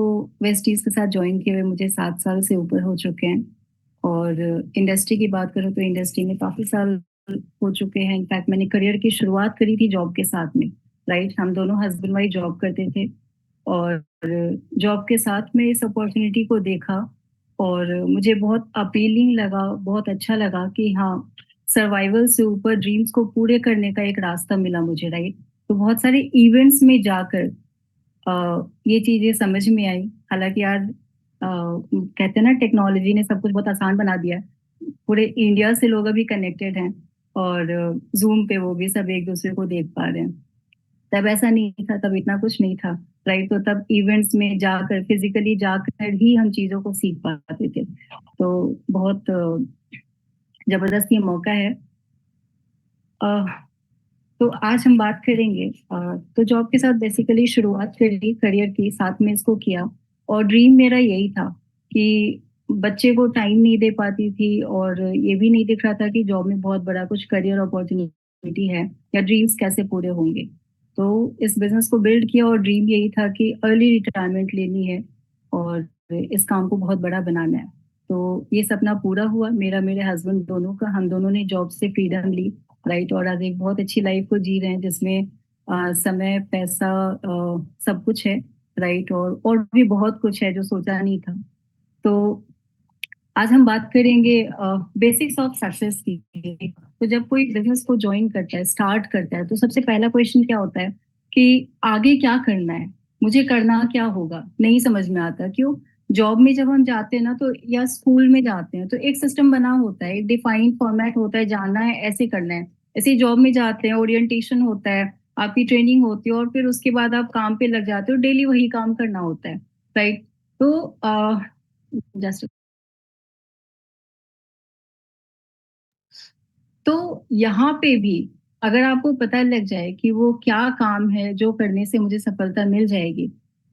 को वेस्टीज के साथ ज्वाइन किए हुए मुझे 7 साल से ऊपर हो चुके हैं। और इंडस्ट्री की बात करूँ तो इंडस्ट्री में काफ़ी साल हो चुके हैं। इनफैक्ट मैंने करियर की शुरुआत करी थी जॉब के साथ में। राइट, हम दोनों हस्बैंड वाइफ जॉब करते थे और जॉब के साथ में इस अपॉर्चुनिटी को देखा और मुझे बहुत अपीलिंग लगा, बहुत अच्छा लगा कि हाँ, सर्वाइवल से ऊपर ड्रीम्स को पूरे करने का एक रास्ता मिला मुझे। राइट, तो बहुत सारे इवेंट्स में जाकर ये चीजें समझ में आई। हालांकि यार कहते हैं ना, टेक्नोलॉजी ने सब कुछ बहुत आसान बना दिया है। पूरे इंडिया से लोग अभी कनेक्टेड हैं और जूम पे वो भी सब एक दूसरे को देख पा रहे हैं। तब ऐसा नहीं था, तब इतना कुछ नहीं था। राइट, तो तब इवेंट्स में जाकर, फिजिकली जाकर ही हम चीजों को सीख पाते थे। तो बहुत जबरदस्त ये मौका है। अ, तो आज हम बात करेंगे। तो जॉब के साथ बेसिकली शुरुआत करी करियर की, साथ में इसको किया। और ड्रीम मेरा यही था कि बच्चे को टाइम नहीं दे पाती थी और ये भी नहीं दिख रहा था कि जॉब में बहुत बड़ा कुछ करियर अपॉर्चुनिटी है या ड्रीम्स कैसे पूरे होंगे। तो इस बिजनेस को बिल्ड किया और ड्रीम यही था कि अर्ली रिटायरमेंट लेनी है और इस काम को बहुत बड़ा बनाना है। तो ये सपना पूरा हुआ मेरा, मेरे हस्बैंड दोनों का। हम दोनों ने जॉब से फ्रीडम ली। राइट, और आज एक बहुत अच्छी लाइफ को जी रहे हैं जिसमें समय, पैसा, सब कुछ है। राइट, और भी बहुत कुछ है जो सोचा नहीं था। तो आज हम बात करेंगे बेसिक्स ऑफ सक्सेस की। तो जब कोई बिजनेस को ज्वाइन करता है, स्टार्ट करता है, तो सबसे पहला क्वेश्चन क्या होता है कि आगे क्या करना है, मुझे करना क्या होगा, नहीं समझ में आता। क्यों? जॉब में जब हम जाते हैं ना, तो या स्कूल में जाते हैं तो एक सिस्टम बना होता है, एक डिफाइंड फॉर्मेट होता है, जाना है, ऐसे करना है। ऐसे जॉब में जाते हैं, ओरिएंटेशन होता है, आपकी ट्रेनिंग होती है और फिर उसके बाद आप काम पे लग जाते हो, डेली वही काम करना होता है। राइट, तो जस्ट तो यहाँ पे भी अगर आपको पता लग जाए कि वो क्या काम है जो करने से मुझे सफलता मिल जाएगी,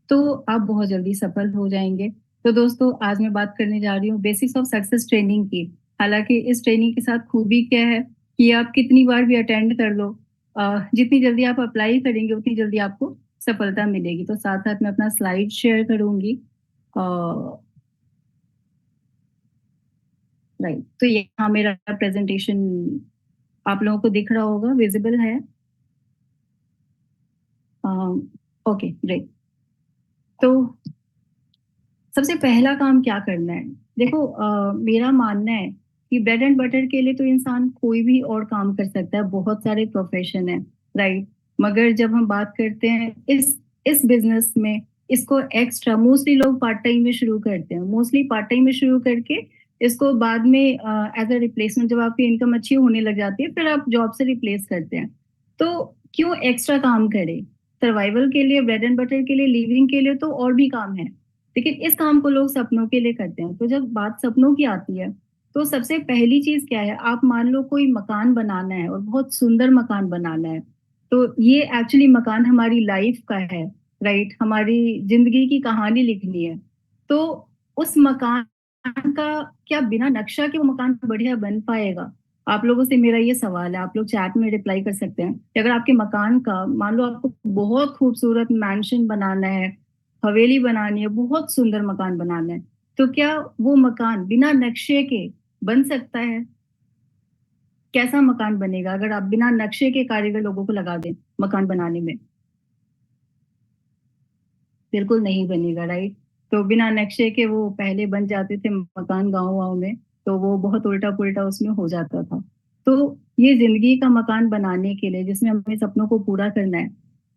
तो आप बहुत जल्दी सफल हो जाएंगे। तो दोस्तों, आज मैं बात करने जा रही हूँ बेसिक्स ऑफ सक्सेस ट्रेनिंग की। हालांकि इस ट्रेनिंग के साथ खूबी क्या है कि आप कितनी बार भी अटेंड कर लो, जितनी जल्दी आप अप्लाई करेंगे उतनी जल्दी आपको सफलता मिलेगी। तो साथ साथ मैं अपना स्लाइड शेयर करूंगी। राइट, तो यहाँ मेरा प्रेजेंटेशन आप लोगों को दिख रहा होगा, विजिबल है? Okay, great. तो सबसे पहला काम क्या करना है? देखो, मेरा मानना है कि ब्रेड एंड बटर के लिए तो इंसान कोई भी और काम कर सकता है, बहुत सारे प्रोफेशन है। राइट, मगर जब हम बात करते हैं इस बिजनेस में, इसको एक्स्ट्रा मोस्टली लोग पार्ट टाइम में शुरू करते हैं, मोस्टली पार्ट टाइम में शुरू करके इसको बाद में एज अ रिप्लेसमेंट, जब आपकी इनकम अच्छी होने लग जाती है, फिर आप जॉब से रिप्लेस करते हैं। तो क्यों एक्स्ट्रा काम करें? सर्वाइवल के लिए, ब्रेड एंड बटर के लिए, लिविंग के लिए तो और भी काम है, लेकिन इस काम को लोग सपनों के लिए करते हैं। तो जब बात सपनों की आती है, तो सबसे पहली चीज क्या है? आप मान लो कोई मकान बनाना है और बहुत सुंदर मकान बनाना है, तो ये एक्चुअली मकान हमारी लाइफ का है। राइट, हमारी जिंदगी की कहानी लिखनी है। तो उस मकान का क्या बिना नक्शा के वो मकान बढ़िया बन पाएगा? आप लोगों से मेरा ये सवाल है, आप लोग चैट में रिप्लाई कर सकते हैं कि अगर आपके मकान का, मान लो आपको बहुत खूबसूरत मैंशन बनाना है, हवेली बनानी है, बहुत सुंदर मकान बनाना है, तो क्या वो मकान बिना नक्शे के बन सकता है? कैसा मकान बनेगा अगर आप बिना नक्शे के कारीगर लोगों को लगा दें मकान बनाने में? बिल्कुल नहीं बनेगा। राइट, तो बिना नक्शे के वो पहले बन जाते थे मकान गांव वाँव में, तो वो बहुत उल्टा पुल्टा उसमें हो जाता था। तो ये जिंदगी का मकान बनाने के लिए, जिसमें हमें सपनों को पूरा करना है,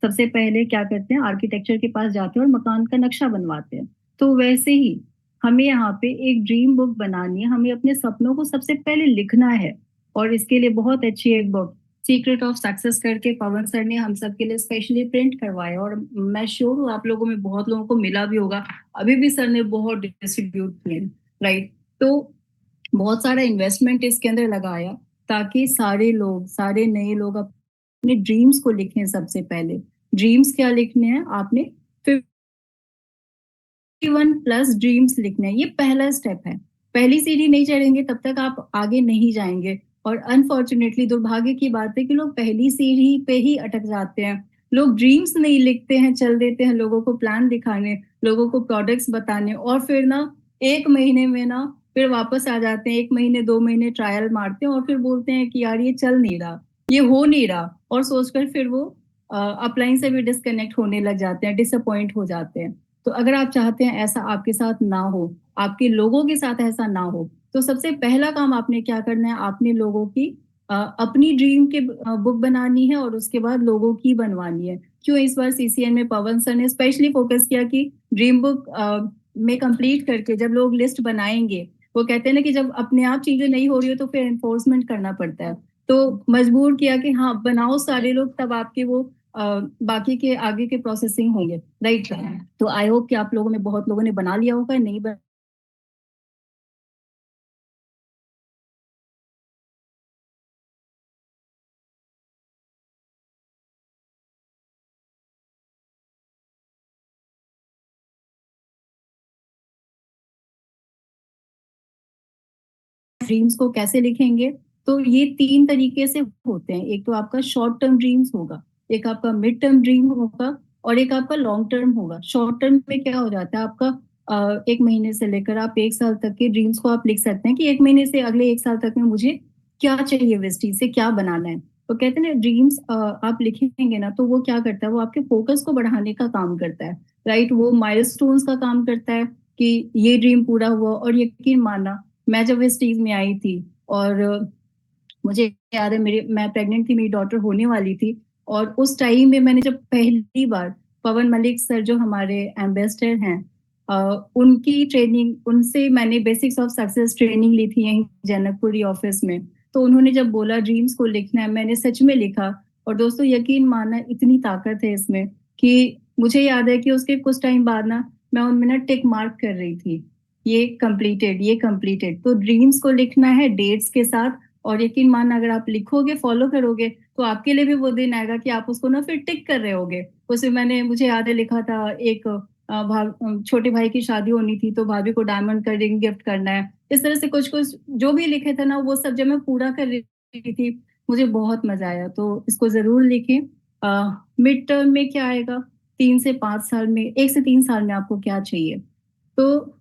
सबसे पहले क्या करते हैं? आर्किटेक्चर के पास जाते हैं और मकान का नक्शा बनवाते हैं। तो वैसे ही हमें यहाँ पे एक ड्रीम बुक बनानी है, हमें अपने सपनों को सबसे पहले लिखना है। और इसके लिए बहुत अच्छी एक बुक, सीक्रेट ऑफ सक्सेस करके, पवन सर ने हम सब के लिए स्पेशली प्रिंट करवाया और मैं श्योर हूँ आप लोगों में बहुत लोगों को मिला भी होगा। अभी भी सर ने बहुत डिस्ट्रीब्यूट किए। राइट, तो बहुत सारा इन्वेस्टमेंट इसके अंदर लगाया ताकि सारे लोग, सारे नए लोग अपने ड्रीम्स को लिखें। सबसे पहले ड्रीम्स क्या लिखने हैं आपने? 51+ ड्रीम्स लिखने हैं, ये पहला स्टेप है। पहली सीढ़ी नहीं चढ़ेंगे तब तक आप आगे नहीं जाएंगे। और अनफॉर्चुनेटली, दुर्भाग्य की बात है कि लोग पहली सीढ़ी पे ही अटक जाते हैं। लोग ड्रीम्स नहीं लिखते हैं, चल देते हैं लोगों को प्लान दिखाने, लोगों को प्रोडक्ट्स बताने, और फिर ना 1 महीने में ना फिर वापस आ जाते हैं, 1 महीने 2 महीने ट्रायल मारते हैं और फिर बोलते हैं कि यार ये चल नहीं रहा, ये हो नहीं रहा, और सोचकर फिर वो अपलाइन से भी डिस्कनेक्ट होने लग जाते हैं, डिसअपॉइंट हो जाते हैं। तो अगर आप चाहते हैं ऐसा आपके साथ ना हो, आपके लोगों के साथ ऐसा ना हो, तो सबसे पहला काम आपने क्या करना है, आपने लोगों की अपनी ड्रीम के बुक बनानी है और उसके बाद लोगों की बनवानी है। क्यों इस बार सीसीएन में पवन सर ने स्पेशली फोकस किया कि ड्रीम बुक में कंप्लीट करके जब लोग लिस्ट बनाएंगे, वो कहते हैं ना कि जब अपने आप चीजें नहीं हो रही हो तो फिर एनफोर्समेंट करना पड़ता है, तो मजबूर किया कि हाँ बनाओ सारे लोग, तब आपके वो बाकी के आगे के प्रोसेसिंग होंगे, राइट। तो आई होप कि आप लोगों में बहुत लोगों ने बना लिया होगा, नहीं ड्रीम्स को कैसे लिखेंगे, तो ये 3 तरीके से होते हैं। एक तो आपका शॉर्ट टर्म ड्रीम्स होगा, एक आपका मिड टर्म ड्रीम होगा, और एक आपका लॉन्ग टर्म होगा। शॉर्ट टर्म में क्या हो जाता है आपका, 1 महीने से लेकर आप 1 साल तक के ड्रीम्स को आप लिख सकते हैं कि 1 महीने से अगले 1 साल तक में मुझे क्या चाहिए, वेस्टी से क्या बनाना है। तो कहते हैं ना ड्रीम्स आप लिखेंगे ना तो वो क्या करता है, वो आपके फोकस को बढ़ाने का काम करता है, राइट। वो माइलस्टोन्स का काम करता है कि ये ड्रीम पूरा हुआ। और यकीन मानना, मैं जब इस चीज में आई थी और मुझे याद है मेरी, मैं प्रेग्नेंट थी, मेरी डॉटर होने वाली थी, और उस टाइम में मैंने जब पहली बार पवन मलिक सर जो हमारे एम्बेसडर हैं, उनकी ट्रेनिंग, उनसे मैंने बेसिक्स ऑफ सक्सेस ट्रेनिंग ली थी यहीं जनकपुरी ऑफिस में। तो उन्होंने जब बोला ड्रीम्स को लिखना है, मैंने सच में लिखा। और दोस्तों यकीन मानना, इतनी ताकत है इसमें कि मुझे याद है कि उसके कुछ टाइम बाद ना मैं उनमें ना टिक मार्क कर रही थी, ये कंप्लीटेड, ये कंप्लीटेड। तो ड्रीम्स को लिखना है डेट्स के साथ, और यकीन मानना अगर आप लिखोगे, फॉलो करोगे, तो आपके लिए भी वो दिन आएगा कि आप उसको ना फिर टिक कर रहे होगे। उसे मैंने, मुझे याद है लिखा था एक छोटे भाई की शादी होनी थी तो भाभी को डायमंड का रिंग गिफ्ट करना है, इस तरह से कुछ कुछ जो भी लिखे थे ना, वो सब जब मैं पूरा कर रही थी मुझे बहुत मजा आया। तो इसको जरूर लिखें। मिड टर्म में क्या आएगा, 3 से 5 साल में, 1 से 3 साल में आपको क्या चाहिए, तो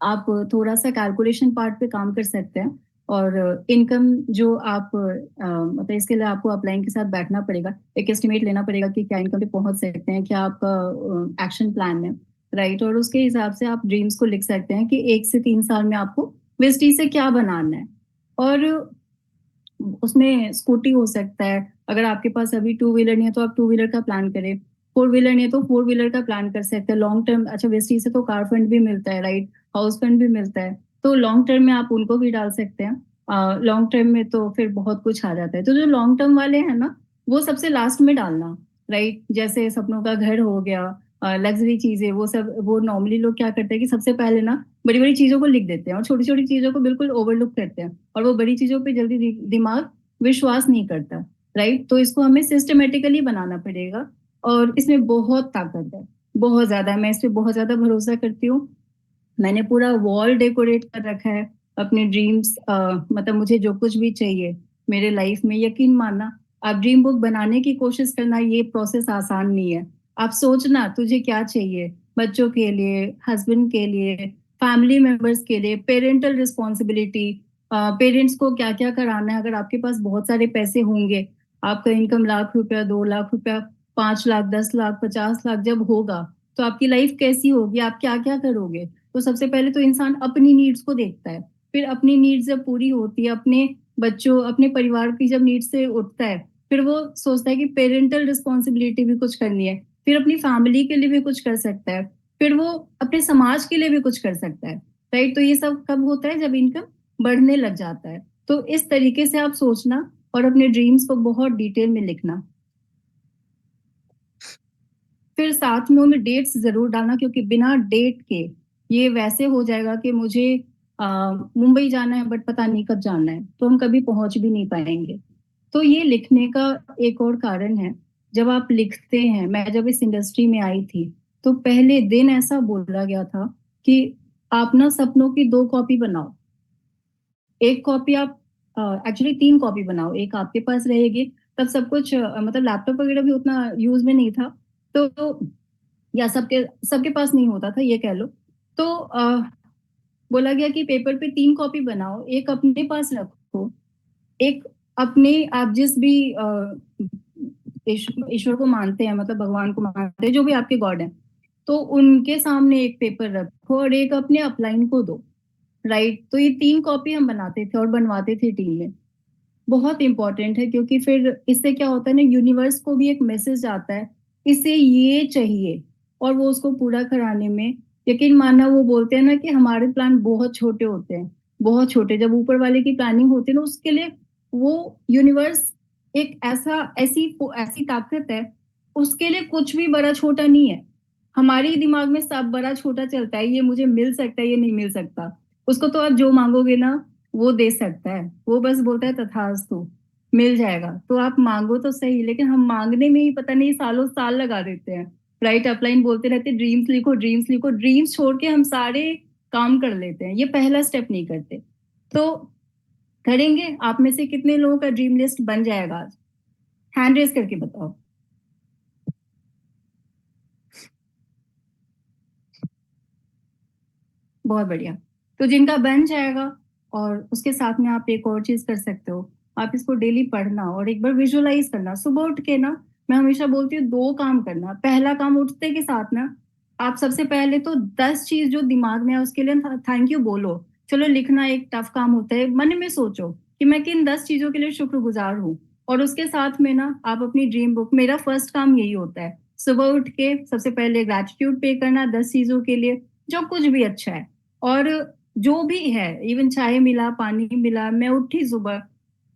आप थोड़ा सा कैलकुलेशन पार्ट पे काम कर सकते हैं। और इनकम जो आप मतलब इसके लिए आपको अपलाइन के साथ बैठना पड़ेगा, एक एस्टिमेट लेना पड़ेगा कि क्या इनकम पे पहुंच सकते हैं, क्या आपका एक्शन प्लान है, राइट। और उसके हिसाब से आप ड्रीम्स को लिख सकते हैं कि 1 से 3 साल में आपको वेस्टी से क्या बनाना है। और उसमें स्कूटी हो सकता है, अगर आपके पास अभी टू व्हीलर नहीं है तो आप टू व्हीलर का प्लान करें, फोर व्हीलर नहीं है तो फोर व्हीलर का प्लान कर सकते हैं लॉन्ग टर्म। अच्छा वेस्टी से तो कार फंड भी मिलता है, राइट, हाउस फंड भी मिलता है, तो लॉन्ग टर्म में आप उनको भी डाल सकते हैं। लॉन्ग टर्म में तो फिर बहुत कुछ आ जाता है, तो जो लॉन्ग टर्म वाले हैं ना, वो सबसे लास्ट में डालना, राइट। जैसे सपनों का घर हो गया, लग्जरी चीजें, वो सब, वो नॉर्मली लोग क्या करते हैं कि सबसे पहले ना बड़ी बड़ी चीजों को लिख देते हैं और छोटी छोटी चीजों को बिल्कुल ओवरलुक करते हैं, और वो बड़ी चीजों पे जल्दी दिमाग विश्वास नहीं करता, राइट। तो इसको हमें सिस्टमेटिकली बनाना पड़ेगा, और इसमें बहुत ताकत है, बहुत ज्यादा। मैं इस पे बहुत ज्यादा भरोसा करती हूँ। मैंने पूरा वॉल डेकोरेट कर रखा है अपने ड्रीम्स, मतलब मुझे जो कुछ भी चाहिए मेरे लाइफ में, यकीन मानना, आप ड्रीम बुक बनाने की कोशिश करना, ये प्रोसेस आसान नहीं है। आप सोचना तुझे क्या चाहिए, बच्चों के लिए, हस्बैंड के लिए, फैमिली मेंबर्स के लिए, पेरेंटल रिस्पॉन्सिबिलिटी, पेरेंट्स को क्या क्या कराना है। अगर आपके पास बहुत सारे पैसे होंगे, आपका इनकम 1 लाख रुपया, 2 लाख रुपया, 5 लाख, 10 लाख, 50 लाख जब होगा, तो आपकी लाइफ कैसी होगी, आप क्या क्या करोगे। तो सबसे पहले तो इंसान अपनी नीड्स को देखता है, फिर अपनी नीड्स जब पूरी होती है, अपने बच्चों, अपने परिवार की जब नीड्स से उठता है, फिर वो सोचता है कि पेरेंटल रिस्पॉन्सिबिलिटी भी कुछ करनी है, फिर अपनी फैमिली के लिए भी कुछ कर सकता है, फिर वो अपने समाज के लिए भी कुछ कर सकता है, राइट। तो ये सब कब होता है, जब इनकम बढ़ने लग जाता है। तो इस तरीके से आप सोचना और अपने ड्रीम्स को बहुत डिटेल में लिखना। फिर साथ में उनमें डेट्स जरूर डालना, क्योंकि बिना डेट के ये वैसे हो जाएगा कि मुझे मुंबई जाना है बट पता नहीं कब जाना है, तो हम कभी पहुंच भी नहीं पाएंगे। तो ये लिखने का एक और कारण है। जब आप लिखते हैं, मैं जब इस इंडस्ट्री में आई थी तो पहले दिन ऐसा बोला गया था कि आप ना सपनों की 2 कॉपी बनाओ। एक कॉपी आप, एक्चुअली 3 कॉपी बनाओ, एक आपके पास रहेगी, तब सब कुछ मतलब लैपटॉप वगैरह भी उतना यूज में नहीं था, तो या सबके सबके पास नहीं होता था, ये कह लो। तो बोला गया कि पेपर पे 3 कॉपी बनाओ, एक अपने पास रखो, एक अपने, आप जिस भी ईश्वर को मानते हैं, मतलब भगवान को मानते हैं, जो भी आपके गॉड हैं, तो उनके सामने एक पेपर रखो और एक अपने अपलाइन को दो। राइट, तो ये 3 कॉपी हम बनाते थे और बनवाते थे टीम में। बहुत इंपॉर्टेंट है, क्योंकि फिर इससे क्या होता है ना, यूनिवर्स को भी एक मैसेज आता है, इसे ये चाहिए, और वो उसको पूरा कराने में, यकीन मानना, वो बोलते हैं ना कि हमारे प्लान बहुत छोटे होते हैं, बहुत छोटे। जब ऊपर वाले की प्लानिंग होती है ना, उसके लिए वो यूनिवर्स एक ऐसा ऐसी ऐसी ताकत है, उसके लिए कुछ भी बड़ा छोटा नहीं है। हमारे दिमाग में सब बड़ा छोटा चलता है, ये मुझे मिल सकता है, ये नहीं मिल सकता। उसको तो आप जो मांगोगे ना, वो दे सकता है। वो बस बोलता है तथास्तु, मिल जाएगा। तो आप मांगो तो सही, लेकिन हम मांगने में ही पता नहीं सालों साल लगा देते हैं। राइट, अपलाइन बोलते रहते, ड्रीम्स लिखो, ड्रीम्स लिखो, ड्रीम्स छोड़ के हम सारे काम कर लेते हैं, ये पहला स्टेप नहीं करते। तो करेंगे? आप में से कितने लोगों का ड्रीम लिस्ट बन जाएगा आज? हैंड रेस करके बताओ। बहुत बढ़िया। तो जिनका बन जाएगा, और उसके साथ में आप एक और चीज कर सकते हो, आप इसको डेली पढ़ना और एक बार विजुअलाइज करना। सुबह उठ के ना, मैं हमेशा बोलती हूँ 2 काम करना। पहला काम, उठते के साथ ना, आप सबसे पहले तो 10 चीज जो दिमाग में है उसके लिए थैंक यू बोलो। चलो, लिखना एक टफ काम होता है, मन में सोचो कि मैं किन 10 चीजों के लिए शुक्रगुजार हूँ। और उसके साथ में ना आप अपनी ड्रीम बुक, मेरा फर्स्ट काम यही होता है, सुबह उठ के सबसे पहले ग्रैटिट्यूड पे करना 10 चीजों के लिए, जो कुछ भी अच्छा है। और जो भी है, इवन चाय मिला, पानी मिला, मैं उठी सुबह,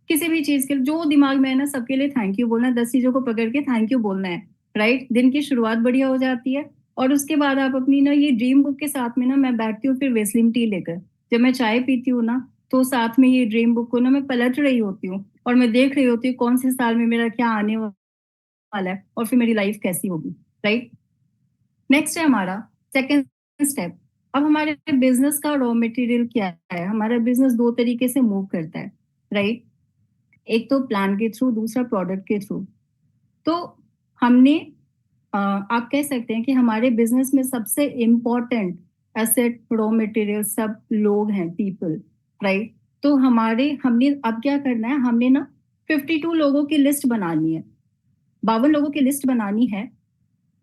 किसी भी चीज के लिए जो दिमाग में है ना, सबके लिए थैंक यू बोलना है। 10 चीजों को पकड़ के थैंक यू बोलना है। राइट, दिन की शुरुआत बढ़िया हो जाती है। और उसके बाद आप अपनी ना, ये ड्रीम बुक के साथ में ना, मैं बैठती हूँ फिर वेस्लिन टी लेकर। जब मैं चाय पीती हूँ ना, तो साथ में ये ड्रीम बुक को ना मैं पलट रही होती हूँ, और मैं देख रही होती हूँ कौन से साल में मेरा क्या आने वाला है, और फिर मेरी लाइफ कैसी होगी। राइट। नेक्स्ट है हमारा सेकेंड स्टेप। अब हमारे बिजनेस का रॉ मटेरियल क्या है? हमारा बिजनेस 2 तरीके से मूव करता है। राइट, एक तो प्लान के थ्रू, दूसरा प्रोडक्ट के थ्रू। तो हमने आप कह सकते हैं कि हमारे बिजनेस में सबसे इम्पोर्टेंट एसेट, रॉ मटेरियल, सब लोग हैं, पीपल। राइट, तो हमारे हमने अब क्या करना है, हमने ना 52 लोगों की लिस्ट बनानी है, 52 लोगों की लिस्ट बनानी है।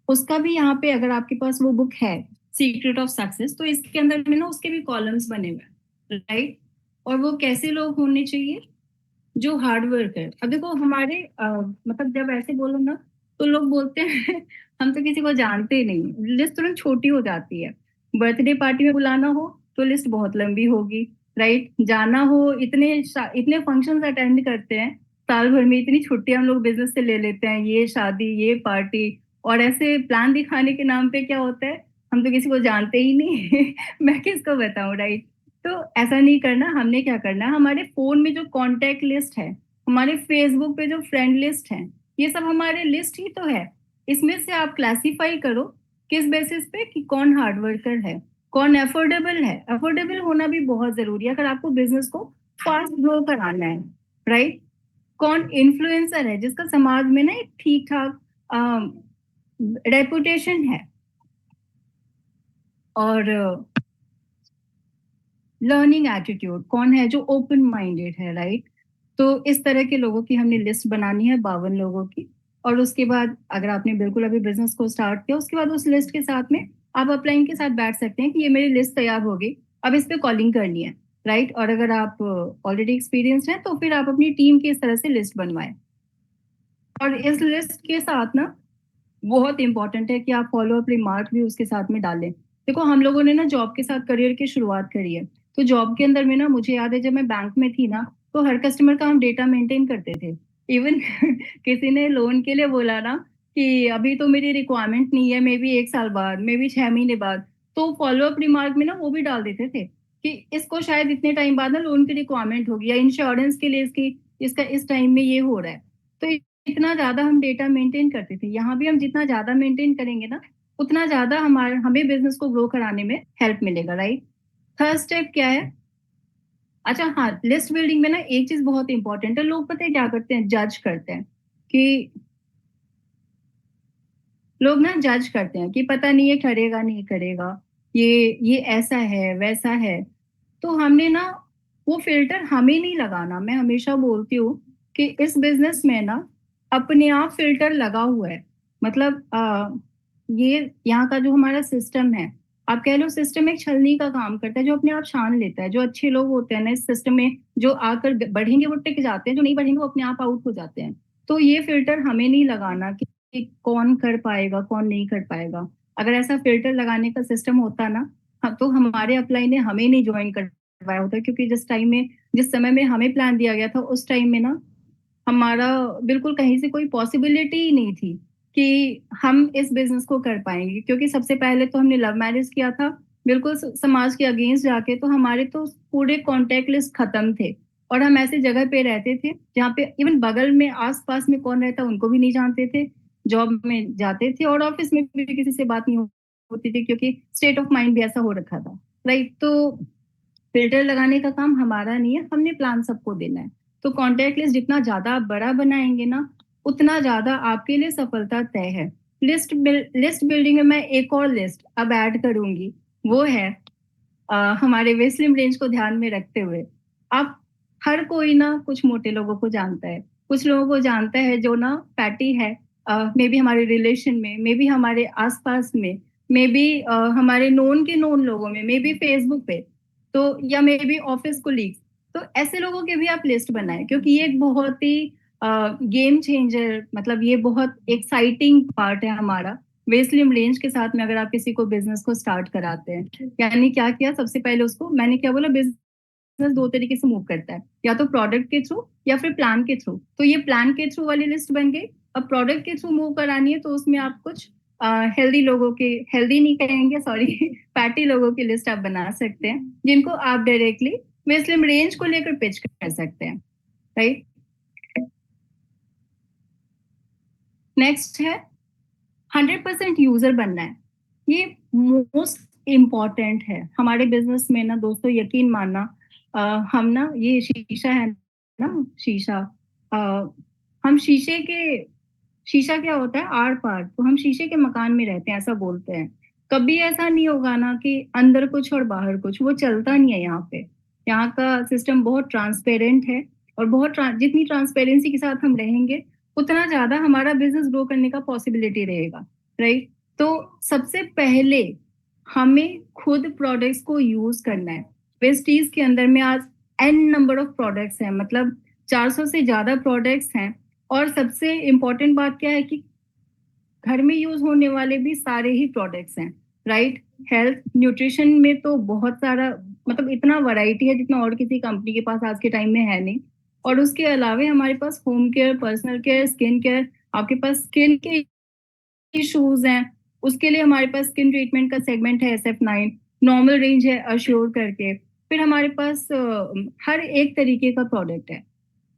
उसका भी यहाँ पे, अगर आपके पास वो बुक है, सीक्रेट ऑफ सक्सेस, तो इसके अंदर में ना उसके भी कॉलम्स बने हुए हैं। राइट, और वो कैसे लोग होने चाहिए? जो हार्ड वर्क है। अब देखो हमारे मतलब जब ऐसे बोलो ना, तो लोग बोलते हैं हम तो किसी को जानते ही नहीं, लिस्ट तुरंत छोटी हो जाती है। बर्थडे पार्टी में बुलाना हो तो लिस्ट बहुत लंबी होगी। राइट, जाना हो, इतने इतने फंक्शंस अटेंड करते हैं साल भर में, इतनी छुट्टी हम लोग बिजनेस से ले लेते हैं, ये शादी, ये पार्टी, और ऐसे प्लान दिखाने के नाम पे क्या होता है, हम तो किसी को जानते ही नहीं मैं किसको बताऊं। राइट, तो ऐसा नहीं करना। हमने क्या करना है, हमारे फोन में जो कॉन्टेक्ट लिस्ट है, हमारे फेसबुक पे जो फ्रेंड लिस्ट है, ये सब हमारे लिस्ट ही तो है। इसमें से आप क्लासिफाई करो किस बेसिस पे कि कौन हार्ड वर्कर है, कौन अफोर्डेबल है। अफोर्डेबल होना भी बहुत जरूरी है अगर आपको बिजनेस को फास्ट ग्रो कराना है। राइट, कौन इन्फ्लुएंसर है जिसका समाज में ना एक ठीक ठाक रेपुटेशन है। और लर्निंग एटीट्यूड कौन है, जो ओपन माइंडेड है। राइट, तो इस तरह के लोगों की हमने लिस्ट बनानी है, 52 लोगों की। और उसके बाद अगर आपने बिल्कुल अभी बिजनेस को स्टार्ट किया, उसके बाद उस लिस्ट के साथ में आप अपलाइन के साथ बैठ सकते हैं कि ये मेरी लिस्ट तैयार हो गई, अब इस पे कॉलिंग करनी है। राइट, और अगर आप ऑलरेडी एक्सपीरियंस हैं, तो फिर आप अपनी टीम की इस तरह से लिस्ट बनवाएं। और इस लिस्ट के साथ ना, बहुत इंपॉर्टेंट है कि आप फॉलो अप रिमार्क भी उसके साथ में डालें। देखो, हम लोगों ने ना जॉब के साथ करियर की शुरुआत करी है, तो जॉब के अंदर में ना, मुझे याद है जब मैं बैंक में थी ना, तो हर कस्टमर का हम डेटा मेंटेन करते थे। इवन किसी ने लोन के लिए बोला ना कि अभी तो मेरी रिक्वायरमेंट नहीं है, मे बी 1 साल बाद, मे बी 6 महीने बाद, तो फॉलो अप रिमार्क में ना वो भी डाल देते थे कि इसको शायद इतने टाइम बाद ना लोन की रिक्वायरमेंट होगी, या इंश्योरेंस के लिए इसकी, इसका इस टाइम में ये हो रहा है। तो इतना ज्यादा हम डेटा मेंटेन करते थे। यहाँ भी हम जितना ज्यादा मेंटेन करेंगे ना, उतना ज्यादा हमारे हमें बिजनेस को ग्रो कराने में हेल्प मिलेगा। राइट, थर्ड स्टेप क्या है? अच्छा हाँ, लिस्ट बिल्डिंग में ना एक चीज बहुत इंपॉर्टेंट है। लोग पता है क्या करते हैं, जज करते हैं कि लोग ना जज करते हैं कि पता नहीं ये करेगा नहीं करेगा, ये ऐसा है वैसा है। तो हमने ना वो फिल्टर हमें नहीं लगाना। मैं हमेशा बोलती हूँ कि इस बिजनेस में ना अपने आप फिल्टर लगा हुआ है। मतलब ये यहाँ का जो हमारा सिस्टम है, आप कह लो सिस्टम एक छलनी का काम करता है, जो अपने आप छान लेता है। जो अच्छे लोग होते हैं ना इस सिस्टम में, जो आकर बढ़ेंगे वो टिक जाते हैं, जो नहीं बढ़ेंगे वो अपने आप आउट हो जाते हैं। तो ये फिल्टर हमें नहीं लगाना कि कौन कर पाएगा कौन नहीं कर पाएगा। अगर ऐसा फिल्टर लगाने का सिस्टम होता ना, तो हमारे अपलाइन ने हमें नहीं ज्वाइन करवाया होता, क्योंकि जिस समय में हमें प्लान दिया गया था उस टाइम में ना हमारा बिल्कुल कहीं से कोई पॉसिबिलिटी ही नहीं थी कि हम इस बिजनेस को कर पाएंगे। क्योंकि सबसे पहले तो हमने लव मैरिज किया था, बिल्कुल समाज के अगेंस्ट जाके। तो हमारे तो पूरे कॉन्टेक्ट लिस्ट खत्म थे, और हम ऐसे जगह पे रहते थे जहाँ पे इवन बगल में आस पास में कौन रहता उनको भी नहीं जानते थे। जॉब में जाते थे और ऑफिस में भी किसी से बात नहीं होती थी, क्योंकि स्टेट ऑफ माइंड भी ऐसा हो रखा था। राइट। तो फिल्टर लगाने का काम हमारा नहीं है, हमने प्लान सबको देना है। तो कॉन्टेक्ट लिस्ट जितना ज्यादा आप बड़ा बनाएंगे ना, उतना ज्यादा आपके लिए सफलता तय है। लिस्ट बिल्डिंग में मैं एक और लिस्ट अब ऐड करूंगी, वो है हमारे वेस्लिम रेंज को ध्यान में रखते हुए। अब हर कोई ना कुछ मोटे लोगों को जानता है, कुछ लोगों को जानता है जो ना फैटी है। मे बी हमारे रिलेशन में, मे बी हमारे आसपास में, मे बी हमारे नोन के नोन लोगों में, मे बी फेसबुक पे, तो या मे बी ऑफिस कोलीग्स। तो ऐसे लोगों के भी आप लिस्ट बनाएं, क्योंकि ये एक बहुत ही गेम चेंजर, मतलब ये बहुत एक्साइटिंग पार्ट है हमारा वेस्लिम रेंज के साथ में। अगर आप किसी को बिजनेस को स्टार्ट कराते हैं, यानी क्या किया सबसे पहले उसको, मैंने क्या बोला, बिजनेस दो तरीके से मूव करता है, या तो प्रोडक्ट के थ्रू या फिर प्लान के थ्रू। तो ये प्लान के थ्रू वाली लिस्ट बन गई। अब प्रोडक्ट के थ्रू मूव करानी है तो उसमें आप कुछ हेल्दी लोगों के, हेल्दी नहीं कहेंगे सॉरी, फैटी लोगों की लिस्ट आप बना सकते हैं, जिनको आप डायरेक्टली वेस्लिम रेंज को लेकर पिच कर सकते हैं। राइट। नेक्स्ट है 100% यूजर बनना है। ये मोस्ट इम्पॉर्टेंट है हमारे बिजनेस में ना दोस्तों, यकीन मानना। हम ना ये शीशा है ना, शीशा, अ, हम शीशा क्या होता है, आर पार। तो हम शीशे के मकान में रहते हैं ऐसा बोलते हैं। कभी ऐसा नहीं होगा ना कि अंदर कुछ और बाहर कुछ, वो चलता नहीं है यहाँ पे। यहाँ का सिस्टम बहुत ट्रांसपेरेंट है, और जितनी ट्रांसपेरेंसी के साथ हम रहेंगे, उतना ज्यादा हमारा बिजनेस ग्रो करने का पॉसिबिलिटी रहेगा। राइट। तो सबसे पहले हमें खुद प्रोडक्ट्स को यूज करना है। वेस्टीज के अंदर में आज एन नंबर ऑफ प्रोडक्ट्स हैं, मतलब 400 से ज्यादा प्रोडक्ट्स हैं। और सबसे इम्पोर्टेंट बात क्या है कि घर में यूज होने वाले भी सारे ही प्रोडक्ट्स हैं। राइट। हेल्थ न्यूट्रिशन में तो बहुत सारा, मतलब इतना वैरायटी है जितना और किसी कंपनी के पास आज के टाइम में है नहीं। और उसके अलावा हमारे पास home care, personal care, skin care. आपके पास स्किन के इश्यूज हैं, उसके लिए हमारे पास स्किन ट्रीटमेंट का सेगमेंट है SF9। नॉर्मल रेंज है अश्योर करके। फिर हमारे पास हर एक तरीके का प्रोडक्ट है।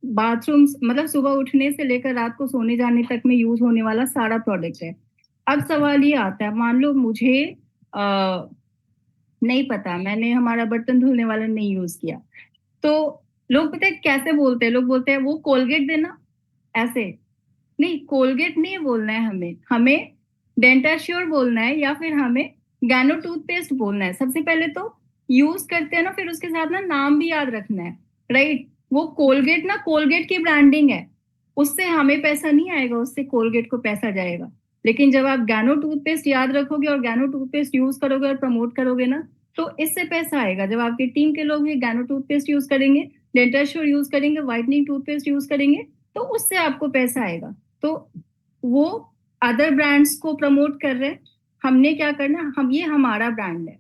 बाथरूम, मतलब सुबह उठने से लेकर रात को सोने जाने तक में यूज होने वाला सारा प्रोडक्ट है। अब सवाल ये आता है, मान लो मुझे आ, नहीं पता, मैंने हमारा बर्तन धुलने वाला नहीं यूज किया, तो लोग पता है कैसे बोलते हैं, लोग बोलते हैं वो कोलगेट देना, ऐसे। नहीं, कोलगेट नहीं बोलना है हमें, हमें डेंटाश्योर बोलना है, या फिर हमें गैनो टूथपेस्ट बोलना है। सबसे पहले तो यूज करते हैं ना, फिर उसके साथ ना नाम भी याद रखना है। राइट। वो कोलगेट ना, कोलगेट की ब्रांडिंग है, उससे हमें पैसा नहीं आएगा, उससे कोलगेट को पैसा जाएगा। लेकिन जब आप गैनो टूथपेस्ट याद रखोगे और गैनो टूथपेस्ट यूज करोगे और प्रमोट करोगे ना, तो इससे पैसा आएगा। जब आपकी टीम के लोग भी गैनो टूथपेस्ट यूज करेंगे, डेंटाश्योर यूज करेंगे, व्हाइटनिंग टूथपेस्ट यूज करेंगे, तो उससे आपको पैसा आएगा। तो वो अदर ब्रांड्स को प्रमोट कर रहे हैं, हमने क्या करना, हम, ये हमारा ब्रांड है,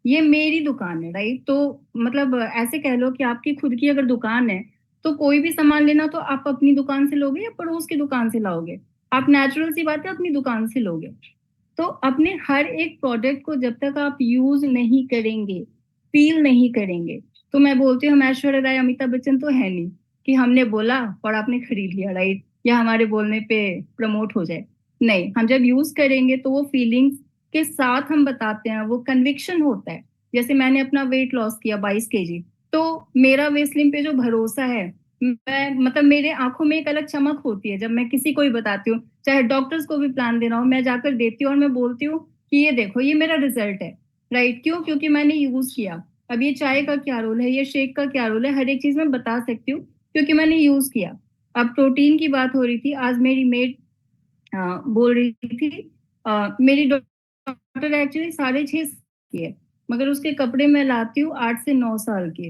ये मेरी दुकान है। राइट। तो मतलब ऐसे कह लो कि आपकी खुद की अगर दुकान है, तो कोई भी सामान लेना तो आप अपनी दुकान से लोगे या पड़ोस की दुकान से लाओगे? आप, नेचुरल सी बात है, अपनी दुकान से लोगे। तो अपने हर एक प्रोडक्ट को जब तक आप यूज नहीं करेंगे, फील नहीं करेंगे, तो मैं बोलती हूँ हम ऐश्वर्या राय, अमिताभ बच्चन तो है नहीं कि हमने बोला और आपने खरीद लिया। राइट। या हमारे बोलने पे प्रमोट हो जाए। नहीं, हम जब यूज करेंगे तो वो फीलिंग्स के साथ हम बताते हैं, वो कन्विक्शन होता है। जैसे मैंने अपना वेट लॉस किया 22 kg, तो मेरा वेस्लिन पे जो भरोसा है मैं मतलब मेरे आंखों में एक अलग चमक होती है जब मैं किसी को भी बताती हूँ, चाहे डॉक्टर्स को भी प्लान देना हो, मैं जाकर देती हूँ और मैं बोलती हूँ कि ये देखो ये मेरा रिजल्ट है। राइट, क्यों? क्योंकि मैंने यूज किया। अब ये चाय का क्या रोल है, ये शेक का क्या रोल है, हर एक चीज मैं बता सकती हूँ क्योंकि मैंने यूज किया। अब प्रोटीन की बात हो रही थी, आज मेरी मेड बोल रही थी, मेरी डॉटर एक्चुअली 6.5 की है, मगर उसके कपड़े मैं लाती हूँ 8 से 9 साल के।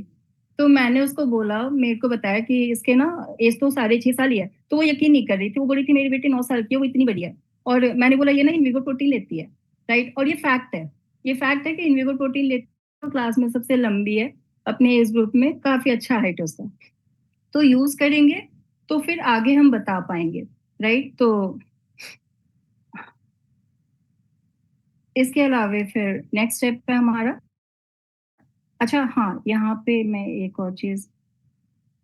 तो मैंने उसको बोला, मेरे को बताया कि इसके ना एज तो 6.5 साल ही है, तो वो यकीन नहीं कर रही थी, वो बोल रही थी मेरी बेटी 9 साल की है, वो इतनी बड़ी है। और मैंने बोला ये ना इनविगो प्रोटीन लेती है। राइट, और ये फैक्ट है, ये फैक्ट है कि इनविगो प्रोटीन लेती है, तो क्लास में सबसे लंबी है अपने एज ग्रुप में, काफी अच्छा हाइट है उसका। तो यूज करेंगे तो फिर आगे हम बता पाएंगे। राइट, तो इसके अलावे फिर नेक्स्ट स्टेप है हमारा। अच्छा हाँ, यहाँ पे मैं एक और चीज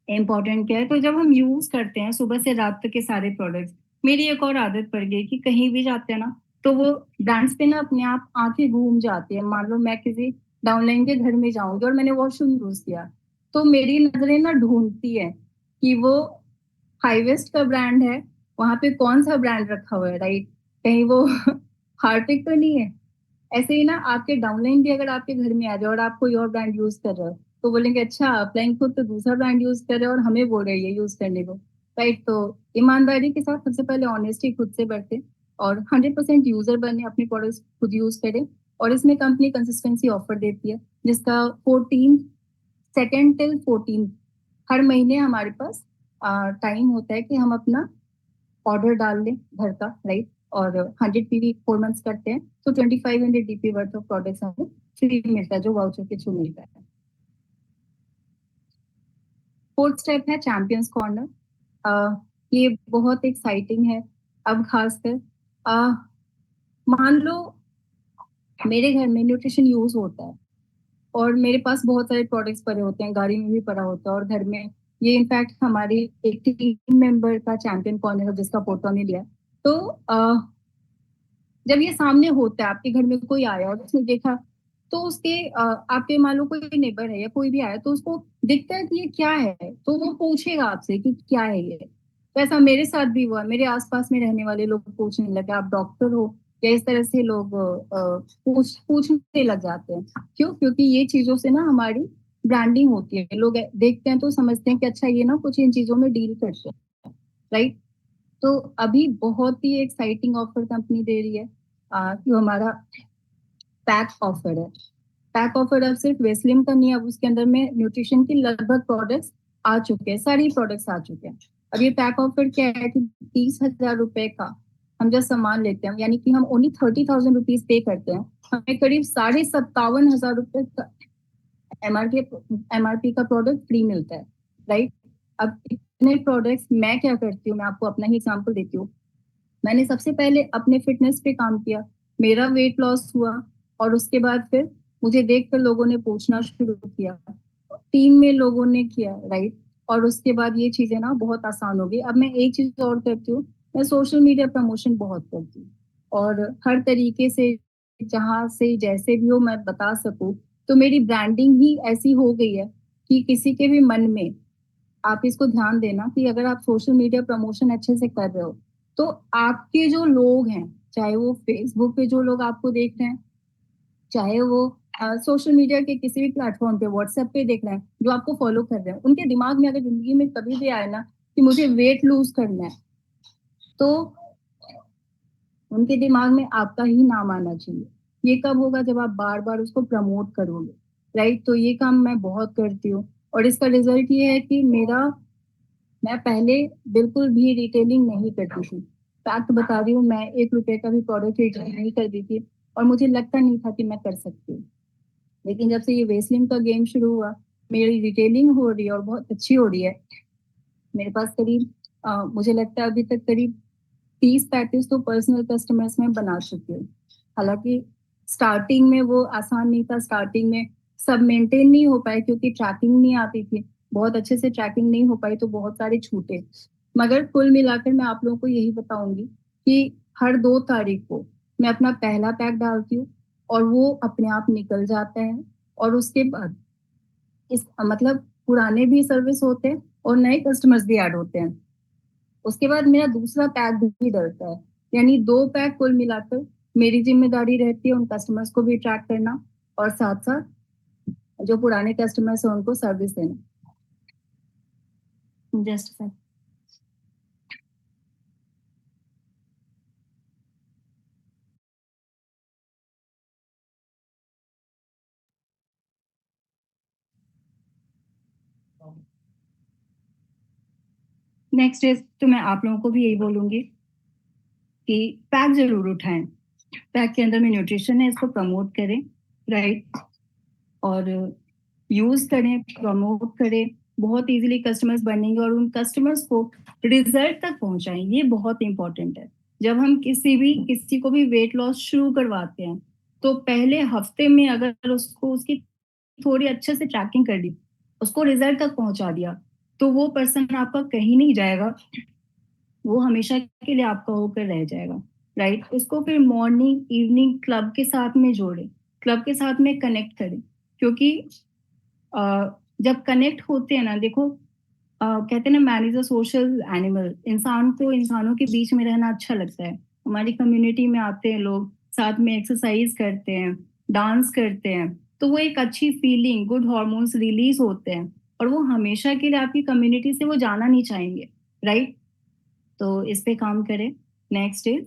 इम्पोर्टेंट क्या है, तो जब हम यूज करते हैं सुबह से रात तक के सारे प्रोडक्ट्स, मेरी एक और आदत पड़ गई कि कहीं भी जाते हैं ना, तो वो ब्रांड्स पे ना अपने आप आंखें घूम जाती है। मान लो मैं किसी डाउनलाइन के घर में जाऊंगी और मैंने वॉशरूम यूज किया, तो मेरी नजरें ना ढूंढती है कि वो हाईवेस्ट का ब्रांड है, वहां पे कौन सा ब्रांड रखा हुआ है। राइट, कहीं वो हार्पिक तो नहीं है। ऐसे ही ना आपके डाउनलाइन भी अगर आपके घर में आ जाए और आप कोई और ब्रांड यूज कर रहे हो, तो बोलेंगे अच्छा अपलाइन खुद तो दूसरा ब्रांड यूज कर रहे हो और हमें बोल रही है यूज करने को। राइट, तो ईमानदारी के साथ सबसे पहले ऑनेस्टी खुद से बढ़ते और 100% यूजर बने, अपने प्रोडक्ट्स खुद यूज करें। और इसमें कंपनी कंसिस्टेंसी ऑफर देती है, जिसका 14 2nd till 14 हर महीने हमारे पास टाइम होता है कि हम अपना ऑर्डर डाल लें घर का। राइट, और 100 PV 4 मंथ्स करते हैं, तो 2500 DP वर्थ ऑफ प्रोडक्ट्स हमें फ्री मिलता है, जो वाउचर के थ्रू मिलता है। फोर्थ स्टेप है चैंपियंस कॉर्नर। ये बहुत एक्साइटिंग है। अब खासकर अ, मान लो मेरे घर में न्यूट्रिशन यूज होता है और मेरे पास बहुत सारे प्रोडक्ट्स पड़े होते हैं, गाड़ी में भी पड़ा होता है और घर में। ये इनफैक्ट हमारी एक टीम मेंबर का चैंपियन कॉर्नर है जिसका फोटो हमने लिया। तो जब ये सामने होता है, आपके घर में कोई आया और उसने देखा, तो उसके आपके मान लो कोई नेबर है या कोई भी आया, तो उसको दिखता है कि ये क्या है, तो वो पूछेगा आपसे कि क्या है ये। तो ऐसा मेरे साथ भी हुआ, मेरे आसपास में रहने वाले लोग पूछने लगे आप डॉक्टर हो, या इस तरह से लोग पूछने लग जाते हैं। क्यों? क्योंकि ये चीजों से ना हमारी ब्रांडिंग होती है, लोग देखते हैं तो समझते हैं कि अच्छा ये ना कुछ इन चीजों में डील करते हैं। राइट, तो अभी बहुत ही एक्साइटिंग ऑफर कंपनी दे रही है, जो हमारा पैक ऑफर है। पैक ऑफर अब सिर्फ वेस्लिन का नहीं है, अब उसके अंदर में न्यूट्रिशन की लगभग प्रोडक्ट्स आ चुके हैं, सारी प्रोडक्ट्स आ चुके हैं। अब ये पैक ऑफर क्या है कि 30,000 रुपए का हम जब सामान लेते हैं, यानी कि हम ओनली 30,000 रुपीज पे करते हैं, हमें करीब 57,500 रुपए का एमआरपी का प्रोडक्ट फ्री मिलता है। राइट, अब इतने प्रोडक्ट्स मैं क्या करती हूँ, मैं आपको अपना ही एग्जाम्पल देती हूँ। मैंने सबसे पहले अपने फिटनेस पे काम किया, मेरा वेट लॉस हुआ, और उसके बाद फिर मुझे देखकर लोगों ने पूछना शुरू किया, टीम में लोगों ने किया। राइट, और उसके बाद ये चीजें ना बहुत आसान हो गई। अब मैं एक चीज और करती हूँ, मैं सोशल मीडिया प्रमोशन बहुत करती हूँ, और हर तरीके से जहां से जैसे भी हो मैं बता सकूं। तो मेरी ब्रांडिंग ही ऐसी हो गई है कि किसी के भी मन में, आप इसको ध्यान देना कि अगर आप सोशल मीडिया प्रमोशन अच्छे से कर रहे हो, तो आपके जो लोग हैं, चाहे वो फेसबुक पे जो लोग आपको देख रहे हैं, चाहे वो सोशल मीडिया के किसी भी प्लेटफॉर्म पे व्हाट्सएप पे देख रहे हैं, जो आपको फॉलो कर रहे हैं, उनके दिमाग में अगर जिंदगी में कभी भी आए ना कि मुझे वेट लूज करना है, तो उनके दिमाग में आपका ही नाम आना चाहिए। ये कब होगा? जब आप बार बार उसको प्रमोट करोगे। राइट, तो ये काम मैं बहुत करती हूँ, और इसका रिजल्ट ये है कि मैं पहले बिल्कुल भी रिटेलिंग नहीं करती थी। फैक्ट बता रही हूँ, मैं 1 रुपए का भी प्रोडक्ट रिटेल नहीं करती थी, और मुझे लगता नहीं था कि मैं कर सकती हूँ। लेकिन जब से ये वेस्लिन का गेम शुरू हुआ, मेरी रिटेलिंग हो रही है और बहुत अच्छी हो रही है। मेरे पास करीब मुझे लगता है अभी तक करीब 30-35 तो पर्सनल कस्टमर्स में बना चुकी हूँ। हालांकि स्टार्टिंग में वो आसान नहीं था, स्टार्टिंग में सब मेंटेन नहीं हो पाए क्योंकि ट्रैकिंग नहीं आती थी, बहुत अच्छे से ट्रैकिंग नहीं हो पाई, तो बहुत सारे छूटे। मगर कुल मिलाकर मैं आप लोगों को यही बताऊंगी कि हर 2 तारीख को मैं अपना पहला पैक डालती हूँ, और वो अपने आप निकल जाता है। और उसके बाद इस मतलब पुराने भी सर्विस होते हैं, और नए कस्टमर्स भी ऐड होते हैं। उसके बाद मेरा दूसरा पैक भी डलता है, यानी 2 पैक कुल मिलाकर मेरी ज़िम्मेदारी रहती है उन कस्टमर्स को भी ट्रैक करना और साथ-साथ जो पुराने कस्टमर्स हैं उनको सर्विस देना। Just sir. नेक्स्ट इज़ तो मैं आप लोगों को भी यही बोलूँगी कि पैक ज़रूर उठाएँ। पैक के अंदर में न्यूट्रिशन है, इसको प्रमोट करें, राइट? और यूज़ करें, प्रमोट करें, बहुत ईज़िली कस्टमर्स बनेंगे और उन कस्टमर्स को रिज़ल्ट तक पहुँचाएँ, ये बहुत इम्पोर्टेंट है। जब हम किसी को भी वेट लॉस शुरू करवाते हैं, तो पहले हफ्ते में अगर उसको उसकी थोड़ी अच्छे से ट्रैकिंग कर ली, उसको रिज़ल्ट तक पहुँचा दिया, तो वो पर्सन आपका कहीं नहीं जाएगा, वो हमेशा के लिए आपका होकर रह जाएगा, राइट? उसको फिर मॉर्निंग, इवनिंग क्लब के साथ में जोड़ें, क्लब के साथ में कनेक्ट करें, क्योंकि अ, जब कनेक्ट होते हैं ना देखो कहते हैं ना man is a social animal, इंसान को इंसानों के बीच में रहना अच्छा लगता है। हमारी कम्युनिटी में आते हैं लोग, साथ में एक्सरसाइज करते हैं, डांस करते हैं, तो वो एक अच्छी फीलिंग, गुड हॉर्मोन्स रिलीज होते हैं और वो हमेशा के लिए आपकी कम्युनिटी से वो जाना नहीं चाहेंगे, राइट? तो इस पे काम करें। Next is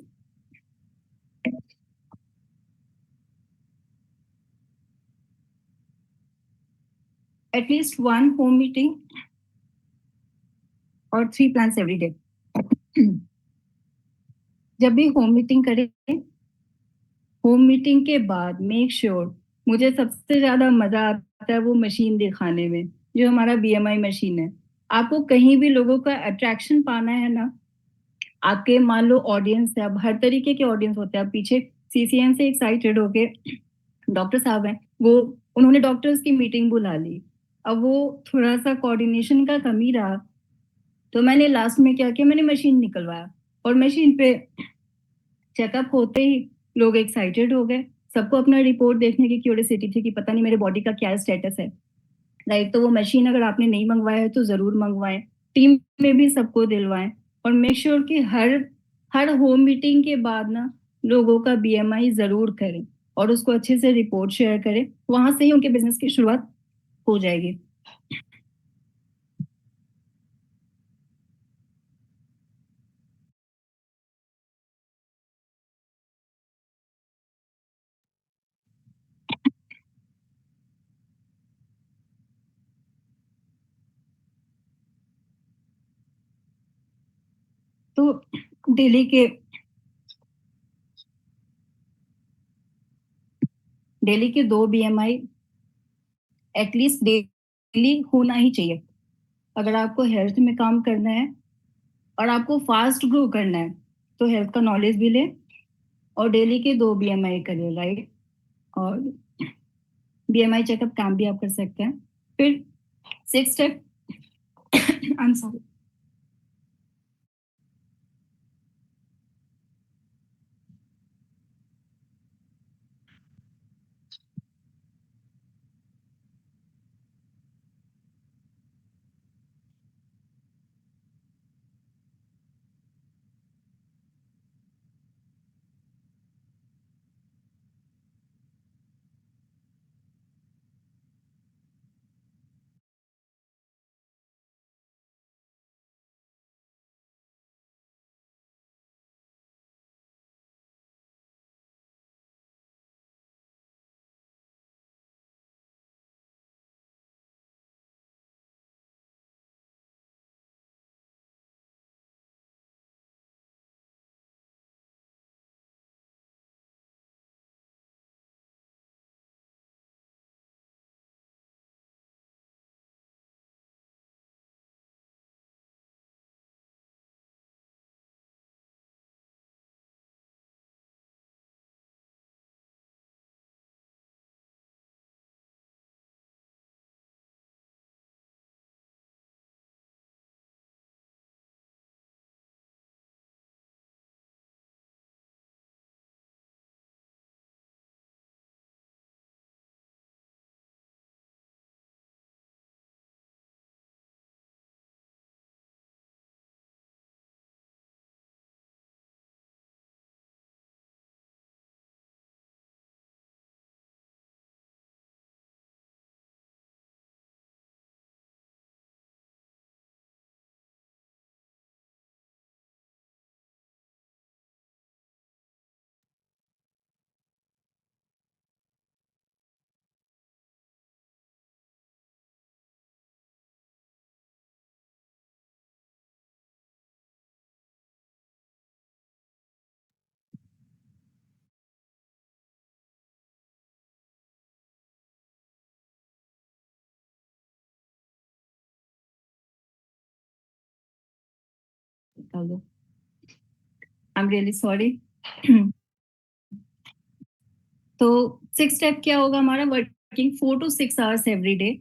at least one home meeting और 3 प्लान्स एवरी डे। जब भी होम मीटिंग करें, होम मीटिंग के बाद मेक श्योर मुझे सबसे ज़्यादा मज़ा आता है वो मशीन दिखाने में, जो हमारा बीएमआई मशीन है। आपको कहीं भी लोगों का अट्रैक्शन पाना है ना, आपके मान लो ऑडियंस है, अब हर तरीके के ऑडियंस होते हैं। अब पीछे सीसीएन से एक्साइटेड होके डॉक्टर साहब हैं, वो उन्होंने डॉक्टर्स की मीटिंग बुला ली। अब वो थोड़ा-सा कोऑर्डिनेशन का कमी रहा, तो मैंने लास्ट में क्या किया, मैंने मशीन निकलवाया और मशीन पे चेकअप होते ही लोग एक्साइटेड हो गए। सबको अपना रिपोर्ट देखने की क्यूरियोसिटी थी कि पता नहीं मेरे बॉडी का क्या स्टेटस है, राइट? तो वो मशीन अगर आपने नहीं मंगवाया है तो ज़रूर मंगवाएँ। टीम में भी सबको दिलवाएँ और मेक श्योर कि हर हर होम मीटिंग के बाद ना लोगों का बीएमआई ज़रूर करें और उसको अच्छे से रिपोर्ट शेयर करें। वहाँ से ही उनके बिज़नेस की शुरुआत हो जाएगी। तो डेली के डेली के 2 बीएमआई एटलीस्ट डेली होना ही चाहिए। अगर आपको हेल्थ में काम करना है और आपको फास्ट ग्रो करना है, तो हेल्थ का नॉलेज भी लें और डेली के 2 बीएमआई करिए, राइट? और बीएमआई चेकअप कैंप भी आप कर सकते हैं। फिर 6 स्टेप आई एम सॉरी। निकाल दो। I am really sorry. तो 6 स्टेप क्या होगा हमारा? Working 4 to 6 hours every day.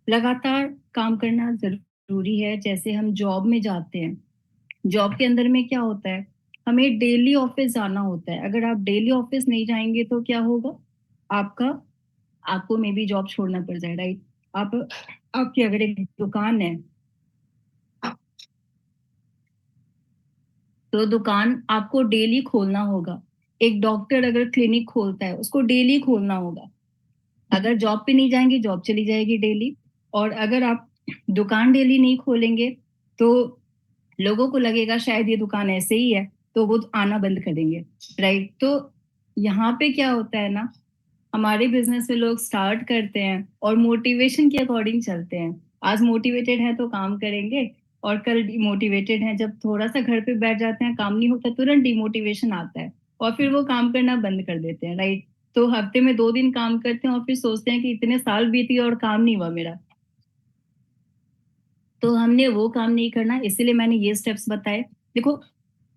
लगातार काम करना जरूरी है। जैसे हम जॉब में जाते हैं, जॉब के अंदर में क्या होता है, हमें डेली ऑफिस जाना होता है। अगर आप डेली ऑफिस नहीं जाएंगे तो क्या होगा, आपका आपको मे बी जॉब छोड़ना पड़ जाए, राइट? आप आपकी अगर एक दुकान है, तो दुकान आपको डेली खोलना होगा। एक डॉक्टर अगर क्लिनिक खोलता है, उसको डेली खोलना होगा। अगर जॉब पे नहीं जाएंगे, जॉब चली जाएगी डेली। और अगर आप दुकान डेली नहीं खोलेंगे, तो लोगों को लगेगा शायद ये दुकान ऐसे ही है, तो वो आना बंद कर देंगे, राइट? तो यहाँ पे क्या होता है ना, हमारे बिजनेस में लोग स्टार्ट करते हैं और मोटिवेशन के अकॉर्डिंग चलते हैं। आज मोटिवेटेड है तो काम करेंगे, और कल डिमोटिवेटेड है, जब थोड़ा सा घर पे बैठ जाते हैं, काम नहीं होता, तुरंत डिमोटिवेशन आता है और फिर वो काम करना बंद कर देते हैं, राइट? तो हफ्ते में 2 दिन काम करते हैं और फिर सोचते हैं कि इतने साल बीती और काम नहीं हुआ मेरा। तो हमने वो काम नहीं करना, इसीलिए मैंने ये स्टेप्स बताए। देखो,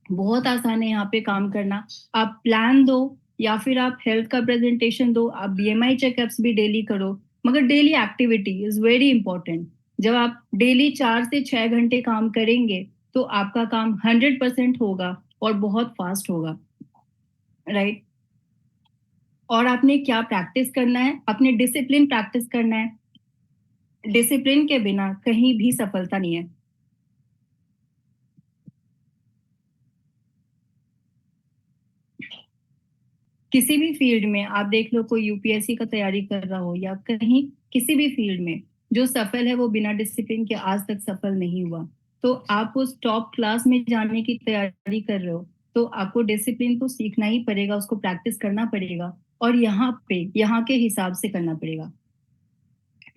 बहुत आसान है यहाँ पे काम करना। आप प्लान दो, या फिर आप हेल्थ का प्रेजेंटेशन दो, आप बीएमआई चेकअप्स भी डेली करो, मगर daily activity is very important. जब आप डेली 4 से 6 घंटे काम करेंगे, तो आपका काम 100% होगा और बहुत फास्ट होगा, राइट? और आपने क्या प्रैक्टिस करना है? अपने डिसिप्लिन प्रैक्टिस करना है। डिसिप्लिन के बिना कहीं भी सफलता नहीं है। किसी भी फील्ड में आप देख लो, कोई यूपीएससी का तैयारी कर रहा हो या कहीं किसी भी फील्ड में, जो सफल है वो बिना डिसिप्लिन के आज तक सफल नहीं हुआ। तो आप उस टॉप क्लास में जाने की तैयारी कर रहे हो, तो आपको डिसिप्लिन को सीखना ही पड़ेगा, उसको प्रैक्टिस करना पड़ेगा, और यहाँ पे यहाँ के हिसाब से करना पड़ेगा,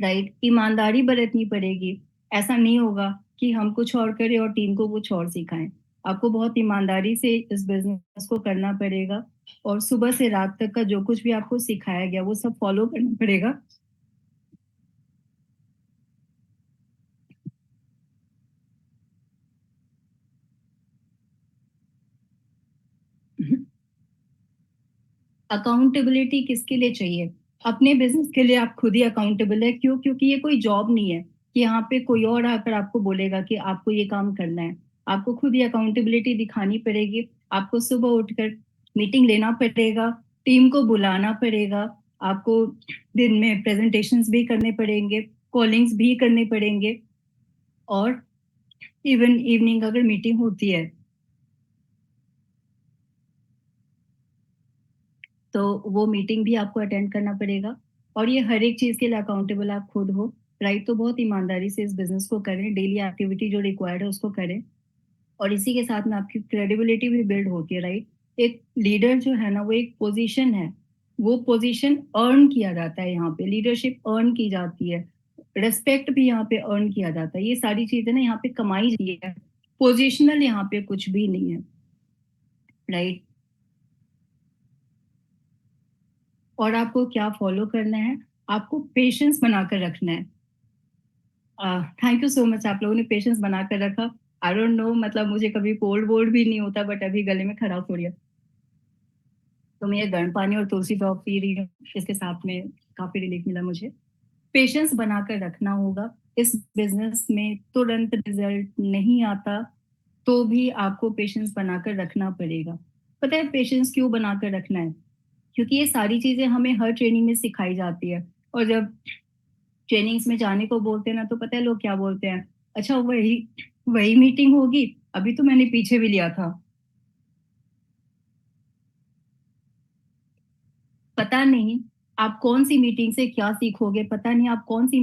राइट? ईमानदारी बरतनी पड़ेगी। ऐसा नहीं होगा कि हम कुछ और करें और टीम को कुछ और सिखाएं। आपको बहुत ईमानदारी से इस बिजनेस को करना पड़ेगा, और सुबह से रात तक का जो कुछ भी आपको सिखाया गया वो सब फॉलो करना पड़ेगा। अकाउंटेबिलिटी किसके लिए चाहिए? अपने बिजनेस के लिए आप खुद ही अकाउंटेबल है। क्यों? क्योंकि ये कोई जॉब नहीं है कि यहाँ पे कोई और आकर आपको बोलेगा कि आपको ये काम करना है। आपको खुद ही अकाउंटेबिलिटी दिखानी पड़ेगी। आपको सुबह उठकर मीटिंग लेना पड़ेगा, टीम को बुलाना पड़ेगा, आपको दिन में प्रेजेंटेशंस भी करने पड़ेंगे, कॉलिंग्स भी करने पड़ेंगे, और इवन इवनिंग अगर मीटिंग होती है, तो वो मीटिंग भी आपको अटेंड करना पड़ेगा। और ये हर एक चीज के लिए अकाउंटेबल आप खुद हो, राइट? तो बहुत ईमानदारी से इस बिजनेस को करें, डेली एक्टिविटी जो रिक्वायर्ड है उसको करें, और इसी के साथ में आपकी क्रेडिबिलिटी भी बिल्ड होती है, राइट? एक लीडर जो है ना, वो एक पोजीशन है। वो पोजीशन अर्न किया जाता है, यहाँ पे लीडरशिप अर्न की जाती है, रेस्पेक्ट भी यहाँ पे अर्न किया जाता है। ये सारी चीजें ना यहाँ पे कमाई जाती है। पोजिशनल यहाँ पे कुछ भी नहीं है, राइट? और आपको क्या फॉलो करना है? आपको पेशेंस बनाकर रखना है। थैंक यू सो मच, आप लोगों ने पेशेंस बनाकर रखा। आई डोंट नो, मतलब मुझे कभी कोल्ड वोल्ड भी नहीं होता, बट अभी गले में खराश हो रही है, तो मैं ये गर्म पानी और तुलसी ड्रॉप पी रही हूँ। इसके साथ में काफी रिलीफ मिला मुझे। पेशेंस बनाकर रखना होगा। इस बिजनेस में तुरंत रिजल्ट नहीं आता, तो भी आपको पेशेंस बनाकर रखना पड़ेगा। पता है पेशेंस क्यों बनाकर रखना है? क्योंकि ये सारी चीजें हमें हर ट्रेनिंग में सिखाई जाती है। और जब ट्रेनिंग्स में जाने को बोलते हैं ना, तो पता है लोग क्या बोलते हैं? अच्छा, वही वही मीटिंग होगी, अभी तो मैंने पीछे भी लिया था। पता नहीं आप कौन सी मीटिंग से क्या सीखोगे, पता नहीं आप कौन सी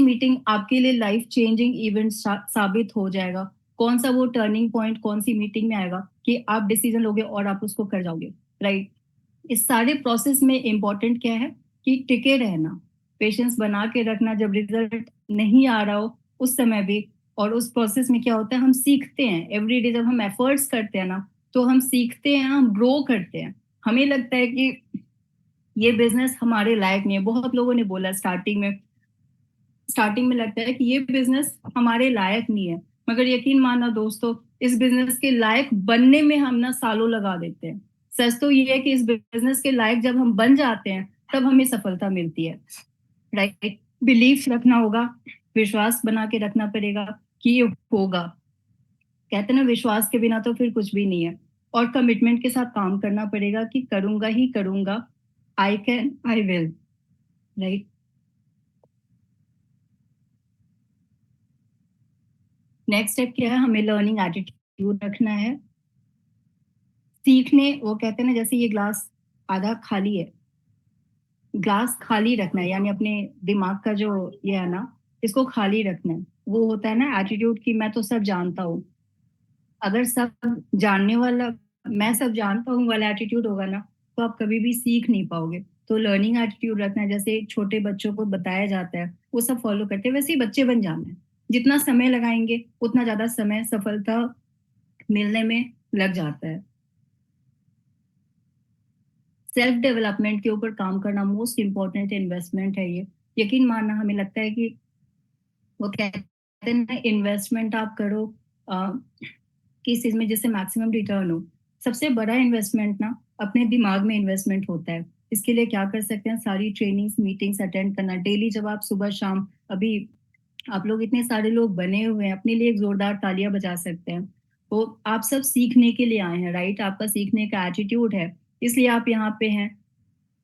मीटिंग आपके लिए लाइफ चेंजिंग इवेंट साबित हो जाएगा। कौन सा वो टर्निंग पॉइंट कौन सी मीटिंग में आएगा कि आप डिसीजन लोगे और आप उसको कर जाओगे, राइट? इस सारे प्रोसेस में इंपॉर्टेंट क्या है? कि टिके रहना, पेशेंस बना के रखना, जब रिजल्ट नहीं आ रहा हो उस समय भी। और उस प्रोसेस में क्या होता है, हम सीखते हैं एवरी डे। जब हम एफर्ट्स करते हैं ना, तो हम सीखते हैं, हम ग्रो करते हैं। हमें लगता है कि ये बिजनेस हमारे लायक नहीं है। बहुत लोगों ने बोला स्टार्टिंग में लगता है कि ये बिजनेस हमारे लायक नहीं है, मगर यकीन मानना दोस्तों, इस बिजनेस के लायक बनने में हम ना सालों लगा देते हैं। सच तो ये है कि इस बिजनेस के लायक जब हम बन जाते हैं तब हमें सफलता मिलती है। राइट, बिलीफ रखना होगा, विश्वास बना के रखना पड़ेगा कि ये होगा। कहते हैं ना, विश्वास के बिना तो फिर कुछ भी नहीं है। और कमिटमेंट के साथ काम करना पड़ेगा कि करूंगा ही करूंगा, I can, I will. Right. Next step क्या है, हमें लर्निंग एटीट्यूड रखना है। सीखने, वो कहते हैं ना, जैसे ये ग्लास आधा खाली है, ग्लास खाली रखना है, यानी अपने दिमाग का जो ये है ना, इसको खाली रखना है। वो होता है ना एटीट्यूड की मैं तो सब जानता हूँ। अगर सब जानने वाला, मैं सब जानता हूँ वाला एटीट्यूड होगा ना, तो आप कभी भी सीख नहीं पाओगे। तो लर्निंग एटीट्यूड रखना है, जैसे छोटे बच्चों को बताया जाता है वो सब फॉलो करते हैं, वैसे ही बच्चे बन जाना है। जितना समय लगाएंगे उतना ज्यादा समय सफलता मिलने में लग जाता है। सेल्फ डेवलपमेंट के ऊपर काम करना मोस्ट इम्पोर्टेंट इन्वेस्टमेंट है ये। यकीन मानना, हमें लगता है कि वो कहते हैं ना, इन्वेस्टमेंट आप करो किस चीज में जिससे मैक्सिमम रिटर्न हो। सबसे बड़ा इन्वेस्टमेंट ना अपने दिमाग में इन्वेस्टमेंट होता है। इसके लिए क्या कर सकते हैं, सारी ट्रेनिंग्स मीटिंग्स अटेंड करना डेली, जब आप सुबह शाम, अभी आप लोग इतने सारे लोग बने हुए हैं, अपने लिए एक जोरदार तालियां बजा सकते हैं। तो आप सब सीखने के लिए आए हैं, राइट, आपका सीखने का एटीट्यूड है, इसलिए आप यहाँ पे हैं।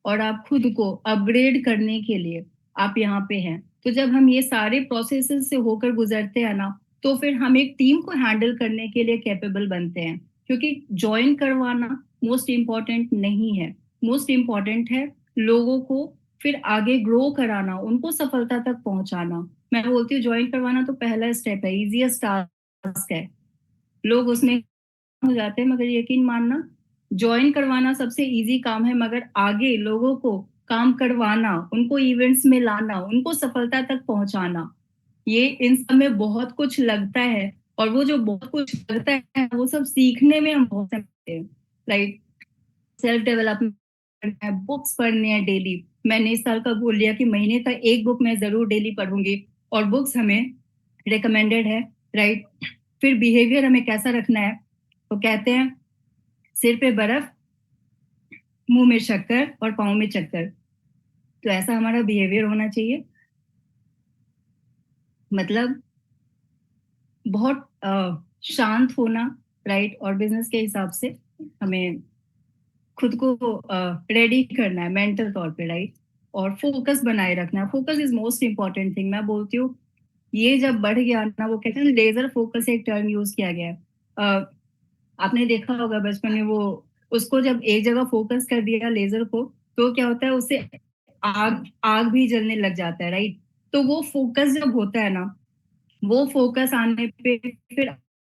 और आप खुद को अपग्रेड करने के लिए आप यहाँ पे हैं। तो जब हम ये सारे प्रोसेसेस से होकर गुजरते हैं ना, तो फिर हम एक टीम को हैंडल करने के लिए कैपेबल बनते हैं। क्योंकि ज्वाइन करवाना मोस्ट इम्पॉर्टेंट नहीं है, मोस्ट इम्पॉर्टेंट है लोगों को फिर आगे ग्रो कराना, उनको सफलता तक पहुंचाना। मैं बोलती हूँ ज्वाइन करवाना तो पहला स्टेप है, इजीएस्ट टास्क है। लोग उसमें हो जाते हैं, मगर यकीन मानना, ज्वाइन करवाना सबसे इजी काम है, मगर आगे लोगों को काम करवाना, उनको इवेंट्स में लाना, उनको सफलता तक पहुंचाना, ये इन सब में बहुत कुछ लगता है। और वो जो बहुत कुछ लगता है वो सब सीखने में हम बहुत सकते हैं। लाइक सेल्फ डेवलपमेंट है, बुक्स पढ़ने हैं डेली। मैंने इस साल का बोल लिया कि महीने का एक बुक मैं जरूर डेली पढ़ूंगी। और बुक्स हमें रिकमेंडेड है, राइट। फिर बिहेवियर हमें कैसा रखना है, तो कहते हैं सिर पे बर्फ, मुंह में शक्कर और पाँव में चक्कर। तो ऐसा हमारा बिहेवियर होना चाहिए। मतलब बहुत शांत होना, राइट। और बिजनेस के हिसाब से हमें खुद को रेडी करना है मेंटल तौर पे, राइट। और फोकस बनाए रखना है, focus is most important thing. मैं बोलती हूँ ये जब बढ़ गया ना, वो कहते हैं लेजर फोकस, एक टर्म यूज किया गया है। आपने देखा होगा बचपन में, वो उसको जब एक जगह फोकस कर दिया लेजर को, तो क्या होता है, उससे आग आग भी जलने लग जाता है, राइट। तो वो फोकस जब होता है ना, वो फोकस आने पे फिर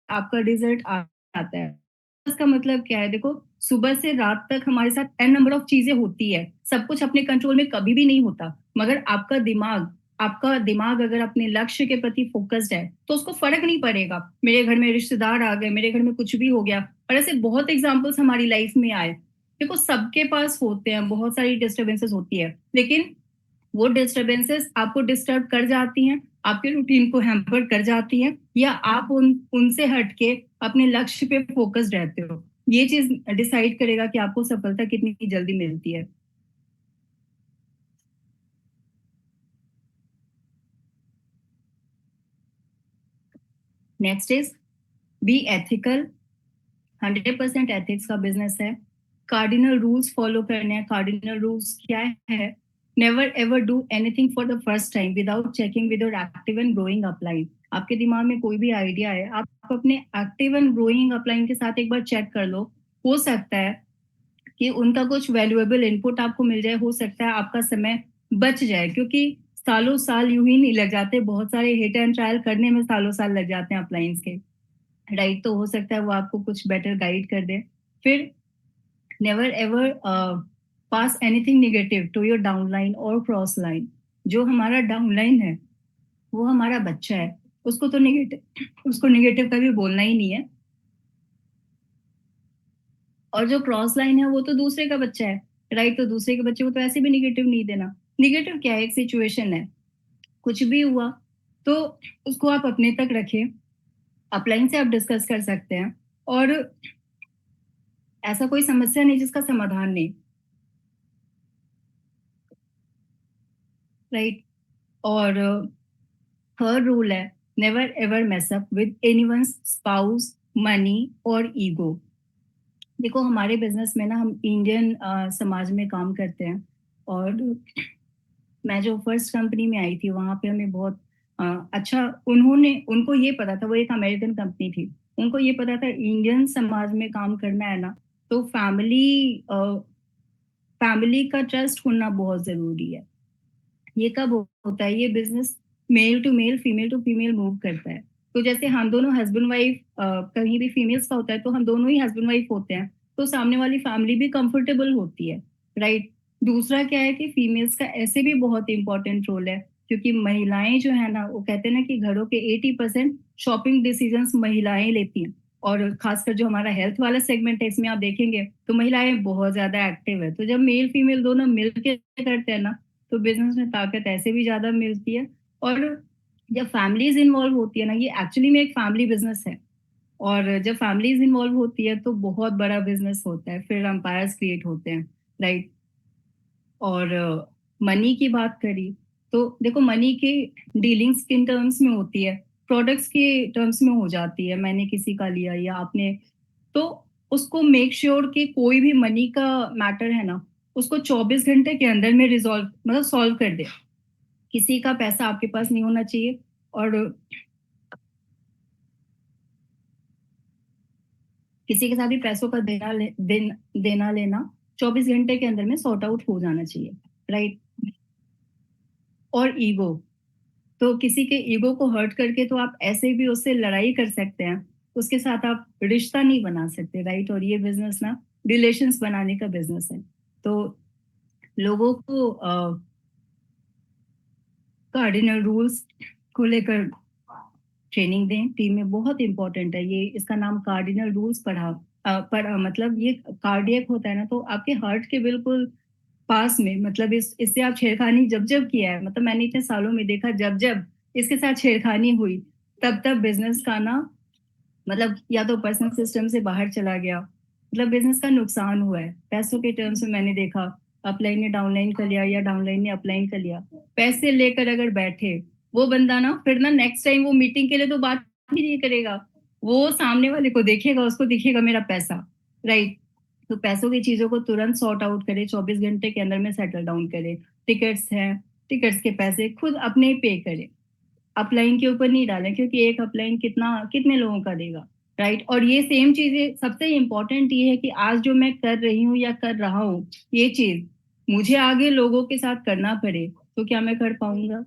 आपका रिजल्ट आता है। इसका मतलब क्या है, देखो, सुबह से रात तक हमारे साथ एन नंबर ऑफ चीजें होती है, सब कुछ अपने कंट्रोल में कभी भी नहीं होता। मगर आपका दिमाग अगर अपने लक्ष्य के प्रति फोकस्ड है तो उसको फर्क नहीं पड़ेगा, मेरे घर में रिश्तेदार आ गए, मेरे घर में कुछ भी हो गया। और ऐसे बहुत एग्जाम्पल्स हमारी लाइफ में आए। देखो, सबके पास होते हैं, बहुत सारी डिस्टर्बेंसेस होती है, लेकिन वो डिस्टरबेंसेस आपको डिस्टर्ब कर जाती हैं, आपके रूटीन को हैम्पर कर जाती हैं, या आप उनसे हटके अपने लक्ष्य पे फोकस्ड रहते हो। ये चीज डिसाइड करेगा कि आपको सफलता कितनी जल्दी मिलती है। Next is be ethical. 100% ethics का बिजनेस है। कार्डिनल रूल्स फॉलो करने हैं। कार्डिनल रूल्स क्या है, never ever do anything for the first time without checking with your active and growing upline. आपके दिमाग में कोई भी आइडिया है, आप अपने एक्टिव एंड ग्रोइंग अपलाइन के साथ एक बार चेक कर लो। हो सकता है कि उनका कुछ वैल्यूएबल इनपुट आपको मिल जाए, हो सकता है आपका समय बच जाए, क्योंकि सालों साल यूं ही नहीं लग जाते, बहुत सारे हिट एंड ट्रायल करने में सालों साल लग जाते हैं अपलाइंस के, राइट। तो हो सकता है वो आपको कुछ बेटर गाइड कर दे। फिर never ever pass anything negative to your downline और क्रॉस लाइन। जो हमारा डाउनलाइन है वो हमारा बच्चा है, उसको नेगेटिव कभी बोलना ही नहीं है। और जो क्रॉस लाइन है वो तो दूसरे का बच्चा है, राइट। तो दूसरे के बच्चे को तो ऐसे भी निगेटिव नहीं देना। निगेटिव क्या है, एक सिचुएशन है, कुछ भी हुआ तो उसको आप अपने तक रखें, अपलाइन से आप डिस्कस कर सकते हैं। और ऐसा कोई समस्या नहीं जिसका समाधान नहीं, राइट। और थर्ड रूल है, never ever mess up with anyone's spouse, money और ईगो। देखो हमारे बिजनेस में ना, हम इंडियन समाज में काम करते हैं। और मैं जो फर्स्ट कंपनी में आई थी वहां पे हमें बहुत अच्छा, उनको ये पता था, वो एक अमेरिकन कंपनी थी, उनको ये पता था इंडियन समाज में काम करना है ना, तो फैमिली का ट्रस्ट होना बहुत जरूरी है। ये कब होता है, ये business male to male, female to female move करता है। तो जैसे हम दोनों हस्बैंड वाइफ, कहीं भी फीमेल्स का होता है तो हम दोनों ही हस्बैंड वाइफ होते हैं, तो सामने वाली फैमिली भी कंफर्टेबल होती है, राइट। दूसरा क्या है कि फीमेल्स का ऐसे भी बहुत इंपॉर्टेंट रोल है, क्योंकि महिलाएं जो है ना, वो कहते हैं ना कि घरों के 80% शॉपिंग डिसीजंस महिलाएं लेती हैं। और खासकर जो हमारा हेल्थ वाला सेगमेंट है, इसमें आप देखेंगे तो महिलाएं बहुत ज्यादा एक्टिव है। तो जब मेल फीमेल दोनों मिलकर करते हैं ना, तो बिजनेस में ताकत ऐसे भी ज्यादा मिलती है। और जब फैमिलीज इन्वॉल्व होती है ना, ये एक्चुअली में एक फैमिली बिजनेस है। और जब फैमिलीज इन्वॉल्व होती है तो बहुत बड़ा बिजनेस होता है, फिर एम्पायर्स क्रिएट होते हैं, राइट। और मनी की बात करी तो देखो, मनी की डीलिंग्स किन टर्म्स में होती है, प्रोडक्ट्स के टर्म्स में हो जाती है। मैंने किसी का लिया या आपने, तो उसको मेक श्योर कि कोई भी मनी का मैटर है ना, उसको 24 घंटे के अंदर में रिजॉल्व, मतलब सॉल्व कर दे। किसी का पैसा आपके पास नहीं होना चाहिए। और किसी के साथ भी पैसों का देना लेना 24 घंटे के अंदर में सॉर्ट आउट हो जाना चाहिए, राइट। और ईगो, तो किसी के ईगो को हर्ट करके तो आप ऐसे भी उससे लड़ाई कर सकते हैं, उसके साथ आप रिश्ता नहीं बना सकते, राइट। और ये बिजनेस ना रिलेशंस बनाने का बिजनेस है। तो लोगों को कार्डिनल रूल्स को लेकर ट्रेनिंग दें टीम में, बहुत इंपॉर्टेंट है ये। इसका नाम कार्डिनल रूल्स मतलब ये कार्डियक होता है ना, तो आपके हार्ट के बिल्कुल पास में, मतलब इससे आप छेड़खानी जब जब किया है, मतलब मैंने इतने सालों में देखा, जब जब इसके साथ छेड़खानी हुई, तब तब बिजनेस का ना, मतलब या तो पर्सनल सिस्टम से बाहर चला गया, मतलब बिजनेस का नुकसान हुआ है। पैसों के टर्म्स में मैंने देखा, अपलाइन ने डाउनलाइन कर लिया या डाउनलाइन ने अपलाइन कर लिया, पैसे लेकर अगर बैठे, वो बंदा ना फिर ना नेक्स्ट टाइम वो मीटिंग के लिए तो बात ही नहीं करेगा। वो सामने वाले को देखेगा, उसको दिखेगा मेरा पैसा, राइट। तो पैसों की चीजों को तुरंत सॉर्ट आउट करे, 24 घंटे के अंदर में सेटल डाउन करे। टिकट्स हैं, टिकट्स के पैसे खुद अपने ही पे करे, अपलाइन के ऊपर नहीं डालें, क्योंकि एक अपलाइन कितने लोगों का देगा, राइट। और ये सेम चीजें, सबसे इंपॉर्टेंट ये है कि आज जो मैं कर रही हूँ या कर रहा हूँ, ये चीज मुझे आगे लोगों के साथ करना पड़े तो क्या मैं कर पाऊंगा।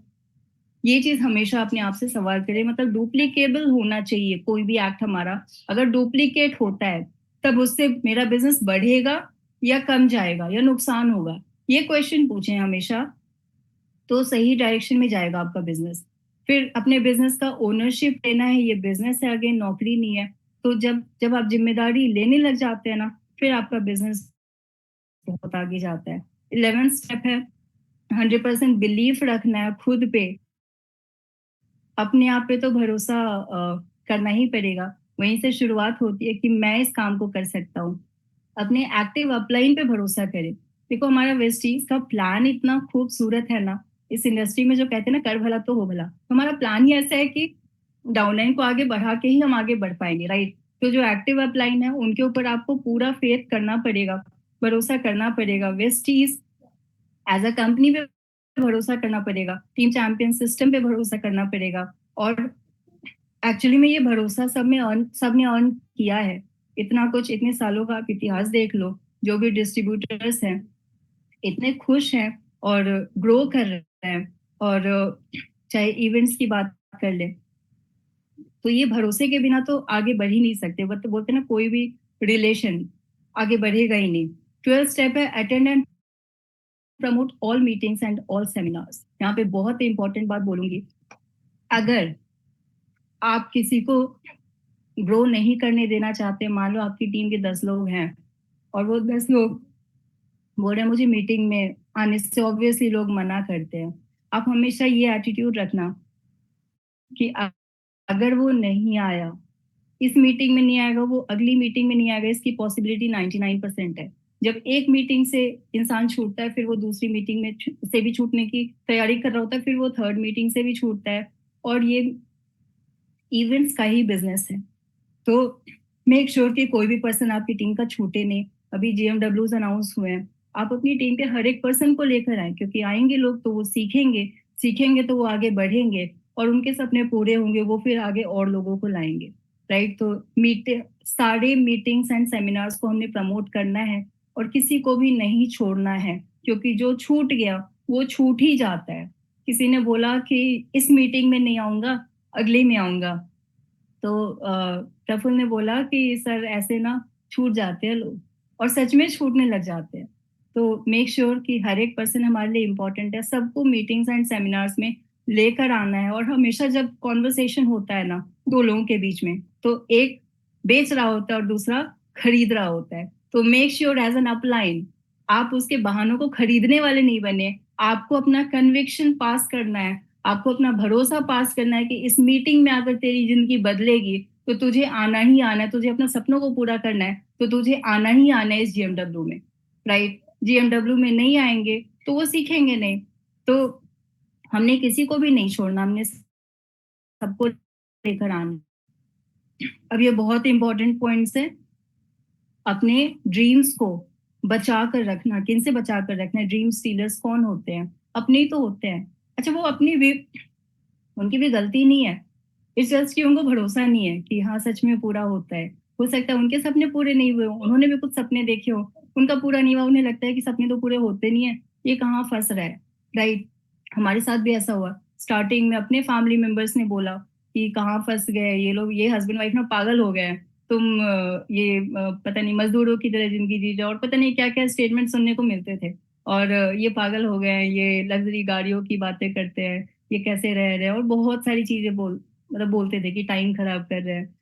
ये चीज हमेशा अपने आप से सवाल करें, मतलब डुप्लीकेबल होना चाहिए कोई भी एक्ट हमारा। अगर डुप्लीकेट होता है, तब उससे मेरा बिजनेस बढ़ेगा या कम जाएगा या नुकसान होगा, ये क्वेश्चन पूछें हमेशा, तो सही डायरेक्शन में जाएगा आपका बिजनेस। फिर अपने बिजनेस का ओनरशिप लेना है, ये बिजनेस है, अगेन नौकरी नहीं है। तो जब जब आप जिम्मेदारी लेने लग जाते हैं ना, फिर आपका बिजनेस बहुत आगे जाता है। 11th स्टेप है, 100% बिलीफ रखना है खुद पे। अपने आप पे तो भरोसा करना ही पड़ेगा। वहीं से शुरुआत होती है कि मैं इस काम को कर सकता हूँ। अपने एक्टिव अपलाइन पे भरोसा करें। देखो हमारा वेस्टीज का प्लान इतना खूबसूरत है ना, इस इंडस्ट्री में जो कहते हैं ना, कर भला तो हो भला, तो हमारा प्लान ही ऐसा है कि डाउनलाइन को आगे बढ़ा के ही हम आगे बढ़ पाएंगे, राइट। तो जो एक्टिव अपलाइन है उनके ऊपर आपको पूरा फेथ करना पड़ेगा, भरोसा करना पड़ेगा। वेस्टीज एज अ कंपनी पे भरोसा करना पड़ेगा, टीम चैंपियन सिस्टम पे भरोसा करना पड़ेगा। और एक्चुअली में ये भरोसा सबने अर्न किया है। इतना कुछ, इतने सालों का आप इतिहास देख लो, जो भी डिस्ट्रीब्यूटर्स हैं इतने खुश हैं और ग्रो कर रहे हैं। और चाहे इवेंट्स की बात कर ले, तो ये भरोसे के बिना तो आगे बढ़ ही नहीं सकते। वो तो बोलते हैं ना, कोई भी रिलेशन आगे बढ़ेगा ही नहीं। 12th स्टेप है, attend and promote all meetings and all seminars. यहाँ पे बहुत इंपॉर्टेंट बात बोलूंगी, अगर आप किसी को ग्रो नहीं करने देना चाहते, मान लो आपकी टीम के 10 लोग हैं और वो 10 लोग बोल रहे हैं मुझे मीटिंग में आने से, ऑब्वियसली लोग मना करते हैं। आप हमेशा ये एटीट्यूड रखना कि अगर वो नहीं आया इस मीटिंग में नहीं आएगा, वो अगली मीटिंग में नहीं आएगा, इसकी पॉसिबिलिटी 99% है। जब एक मीटिंग से इंसान छूटता है, फिर वो दूसरी मीटिंग में से भी छूटने की तैयारी कर रहा होता है, फिर वो थर्ड मीटिंग से भी छूटता है। और ये इवेंट्स का ही बिजनेस है। तो मेक श्योर कि कोई भी पर्सन आपकी टीम का छूटे नहीं। अभी GMWs अनाउंस हुए हैं, आप अपनी टीम पे हर एक पर्सन को लेकर आए, क्योंकि आएंगे लोग तो वो सीखेंगे, सीखेंगे तो वो आगे बढ़ेंगे, और उनके सपने पूरे होंगे, वो फिर आगे और लोगों को लाएंगे। राइट? तो सारे मीटिंग्स एंड सेमिनार्स को हमने प्रमोट करना है, और किसी को भी नहीं छोड़ना है, क्योंकि जो छूट गया वो छूट ही जाता है। किसी ने बोला कि इस मीटिंग में नहीं आऊंगा, अगले में आऊंगा, तो प्रफुल्ल ने बोला कि सर ऐसे ना छूट जाते हैं लोग, और सच में छूटने लग जाते हैं। तो मेक श्योर कि हर एक पर्सन हमारे लिए इम्पोर्टेंट है, सबको मीटिंग्स एंड सेमिनार्स में लेकर आना है। और हमेशा जब कॉन्वर्सेशन होता है ना दो लोगों के बीच में, तो एक बेच रहा होता है और दूसरा खरीद रहा होता है। तो make sure as an upline आप उसके बहानों को खरीदने वाले नहीं बने। आपको अपना कन्विक्शन पास करना है, आपको अपना भरोसा पास करना है कि इस मीटिंग में अगर तेरी जिंदगी बदलेगी तो तुझे आना ही आना है, तुझे अपना सपनों को पूरा करना है तो तुझे आना ही आना है इस GMW में। राइट? GMW में नहीं आएंगे तो वो सीखेंगे नहीं। तो हमने किसी को भी नहीं छोड़ना, हमने सबको लेकर आना। अब ये बहुत इंपॉर्टेंट पॉइंट्स है। अपने ड्रीम्स को बचा कर रखना। किन से बचा कर रखना है? ड्रीम स्टीलर्स कौन होते हैं? अपने ही तो होते हैं। अच्छा, वो अपनी भी, उनकी भी गलती नहीं है, इस जस्ट कि उनको भरोसा नहीं है कि हाँ सच में पूरा होता है। हो सकता है उनके सपने पूरे नहीं हुए, उन्होंने भी कुछ सपने देखे हो, उनका पूरा नहीं हुआ, उन्हें लगता है कि सपने तो पूरे होते नहीं है, ये कहाँ फंस रहा है। राइट? हमारे साथ भी ऐसा हुआ। स्टार्टिंग में अपने फैमिली मेंबर्स ने बोला कि कहाँ फंस गए ये लोग, ये हस्बैंड वाइफ ना पागल हो गए, तुम पता नहीं मजदूरों की तरह जिंदगी जी जाओ, और पता नहीं क्या क्या स्टेटमेंट सुनने को मिलते थे। और ये पागल हो गए हैं, ये लग्जरी गाड़ियों की बातें करते हैं, ये कैसे रह रहे हैं, और बहुत सारी चीजें मतलब बोलते थे कि टाइम खराब कर रहे हैं।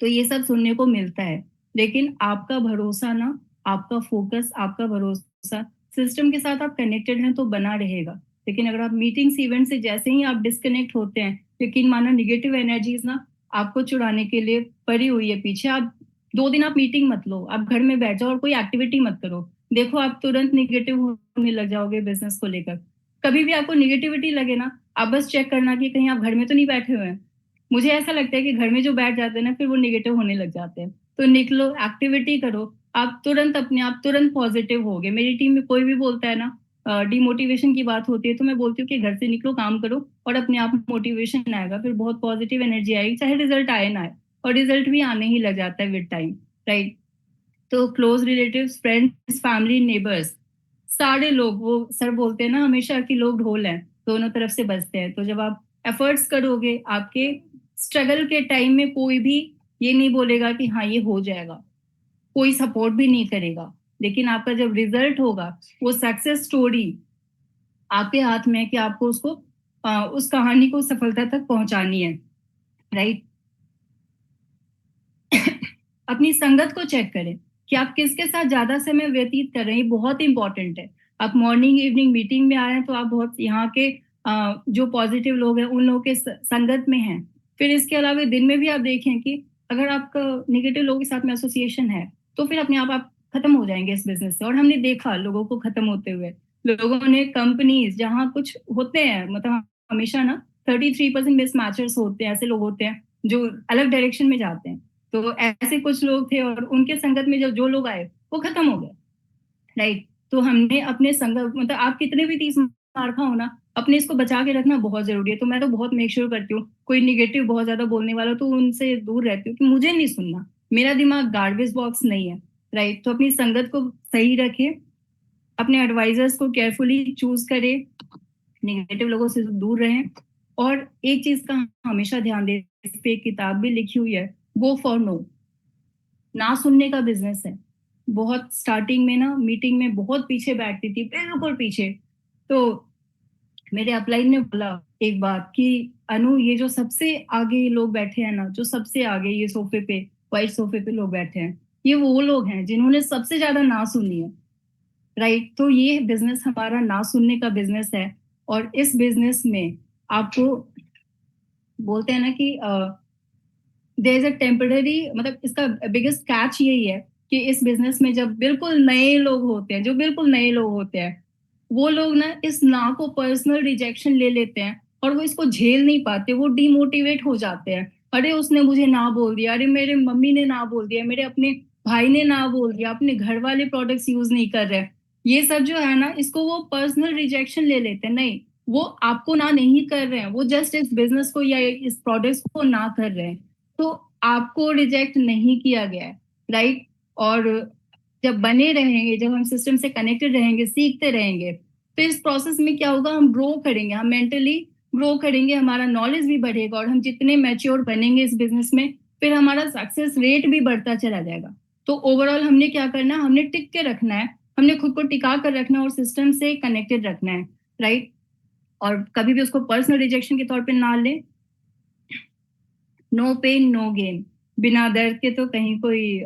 तो ये सब सुनने को मिलता है। लेकिन आपका भरोसा ना, आपका फोकस, आपका भरोसा सिस्टम के साथ आप कनेक्टेड हैं तो बना रहेगा। लेकिन अगर आप मीटिंग्स इवेंट से जैसे ही आप डिस्कनेक्ट होते हैं, लेकिन माना निगेटिव एनर्जीज ना आपको चुराने के लिए पड़ी हुई है पीछे, आप 2 दिन आप मीटिंग मत लो, आप घर में बैठ जाओ और कोई एक्टिविटी मत करो, देखो आप तुरंत निगेटिव होने लग जाओगे बिजनेस को लेकर। कभी भी आपको निगेटिविटी लगे ना, आप बस चेक करना कि कहीं आप घर में तो नहीं बैठे हुए हैं। मुझे ऐसा लगता है कि घर में जो बैठ जाते हैं ना, फिर वो निगेटिव होने लग जाते हैं। तो निकलो, एक्टिविटी करो, आप तुरंत अपने आप तुरंत पॉजिटिव होगे। मेरी टीम में कोई भी बोलता है ना, डिमोटिवेशन की बात होती है, तो मैं बोलती हूँ कि घर से निकलो, काम करो, और अपने आप मोटिवेशन आएगा, फिर बहुत पॉजिटिव एनर्जी आएगी, चाहे रिजल्ट आए ना आए। और रिजल्ट भी आने ही लग जाता है विद टाइम। राइट? तो close relatives, friends, family, neighbours, सारे लोग, वो सर बोलते हैं ना हमेशा कि लोग ढोल हैं, दोनों तरफ से बजते हैं। तो जब आप एफर्ट्स करोगे, आपके स्ट्रगल के टाइम में कोई भी ये नहीं बोलेगा कि हाँ ये हो जाएगा, कोई सपोर्ट भी नहीं करेगा। लेकिन आपका जब रिजल्ट होगा, वो सक्सेस स्टोरी आपके हाथ में है कि आपको उसको उस कहानी को सफलता तक पहुंचानी है। राइट? अपनी संगत को चेक करें कि आप किसके साथ ज्यादा समय व्यतीत कर रहे हैं, ये बहुत इंपॉर्टेंट है। आप मॉर्निंग इवनिंग मीटिंग में आ रहे हैं तो आप बहुत यहाँ के जो पॉजिटिव लोग हैं उन लोगों के संगत में हैं। फिर इसके अलावा दिन में भी आप देखें कि अगर आपका निगेटिव लोगों के साथ में एसोसिएशन है, तो फिर अपने आप खत्म हो जाएंगे इस बिजनेस से। और हमने देखा लोगों को खत्म होते हुए, लोगों ने कंपनीज जहाँ कुछ होते हैं, मतलब हमेशा ना 33% मिस मैचर्स होते हैं, ऐसे लोग होते हैं जो अलग डायरेक्शन में जाते हैं। तो ऐसे कुछ लोग थे, और उनके संगत में जो जो लोग आए वो खत्म हो गए। राइट? तो हमने अपने संगत, मतलब आप कितने भी 30 मार खाओ ना, अपने इसको बचा के रखना बहुत जरूरी है। तो मैं तो बहुत मेक श्योर करती हूँ, कोई निगेटिव बहुत ज्यादा बोलने वाला तो उनसे दूर रहती हूँ, कि मुझे नहीं सुनना, मेरा दिमाग गार्बेज बॉक्स नहीं है। राइट? तो अपनी संगत को सही रखे, अपने एडवाइजर्स को केयरफुली चूज करे, निगेटिव लोगों से दूर रहें। और एक चीज का हमेशा ध्यान दें, इस पे एक किताब भी लिखी हुई है, गो फॉर नो, ना सुनने का बिजनेस है। बहुत स्टार्टिंग में ना मीटिंग में बहुत पीछे बैठती थी, बिल्कुल पीछे। तो मेरे अपलाइन ने बोला एक बात कि अनु, ये जो सबसे आगे लोग बैठे हैं ना, जो सबसे आगे ये सोफे पे, व्हाइट सोफे पे लोग बैठे हैं, ये वो लोग हैं जिन्होंने सबसे ज्यादा ना सुनी है। राइट? तो ये बिजनेस हमारा ना सुनने का बिजनेस है। और इस बिजनेस में आपको बोलते हैं ना कि देयर इज अ टेम्पररी, मतलब इसका बिगेस्ट कैच यही है कि इस बिजनेस में जब बिल्कुल नए लोग होते हैं, जो बिल्कुल नए लोग होते हैं, वो लोग ना इस ना को पर्सनल रिजेक्शन ले लेते हैं और वो इसको झेल नहीं पाते, वो डिमोटिवेट हो जाते हैं। अरे उसने मुझे ना बोल दिया, अरे मेरे मम्मी ने ना बोल दिया, मेरे अपने भाई ने ना बोल दिया, अपने घर वाले प्रोडक्ट्स यूज नहीं कर रहे। ये सब जो है ना, इसको वो पर्सनल रिजेक्शन ले लेते हैं। नहीं, वो आपको ना नहीं कर रहे हैं, वो जस्ट इस बिजनेस को या इस प्रोडक्ट्स को ना कर रहे हैं। तो आपको रिजेक्ट नहीं किया गया है, राइट। और जब बने रहेंगे, जब हम सिस्टम से कनेक्टेड रहेंगे, सीखते रहेंगे, तो इस प्रोसेस में क्या होगा, हम ग्रो करेंगे, हम मेंटली ग्रो करेंगे, हमारा नॉलेज भी बढ़ेगा, और हम जितने मैच्योर बनेंगे इस बिजनेस में, फिर हमारा सक्सेस रेट भी बढ़ता चला जाएगा। तो ओवरऑल हमने क्या करना है, हमने टिक के रखना है, हमने खुद को टिका कर रखना है और सिस्टम से कनेक्टेड रखना है, राइट। और कभी भी उसको पर्सनल रिजेक्शन के तौर पे ना ले। नो पेन नो गेन, बिना दर्द के तो कहीं कोई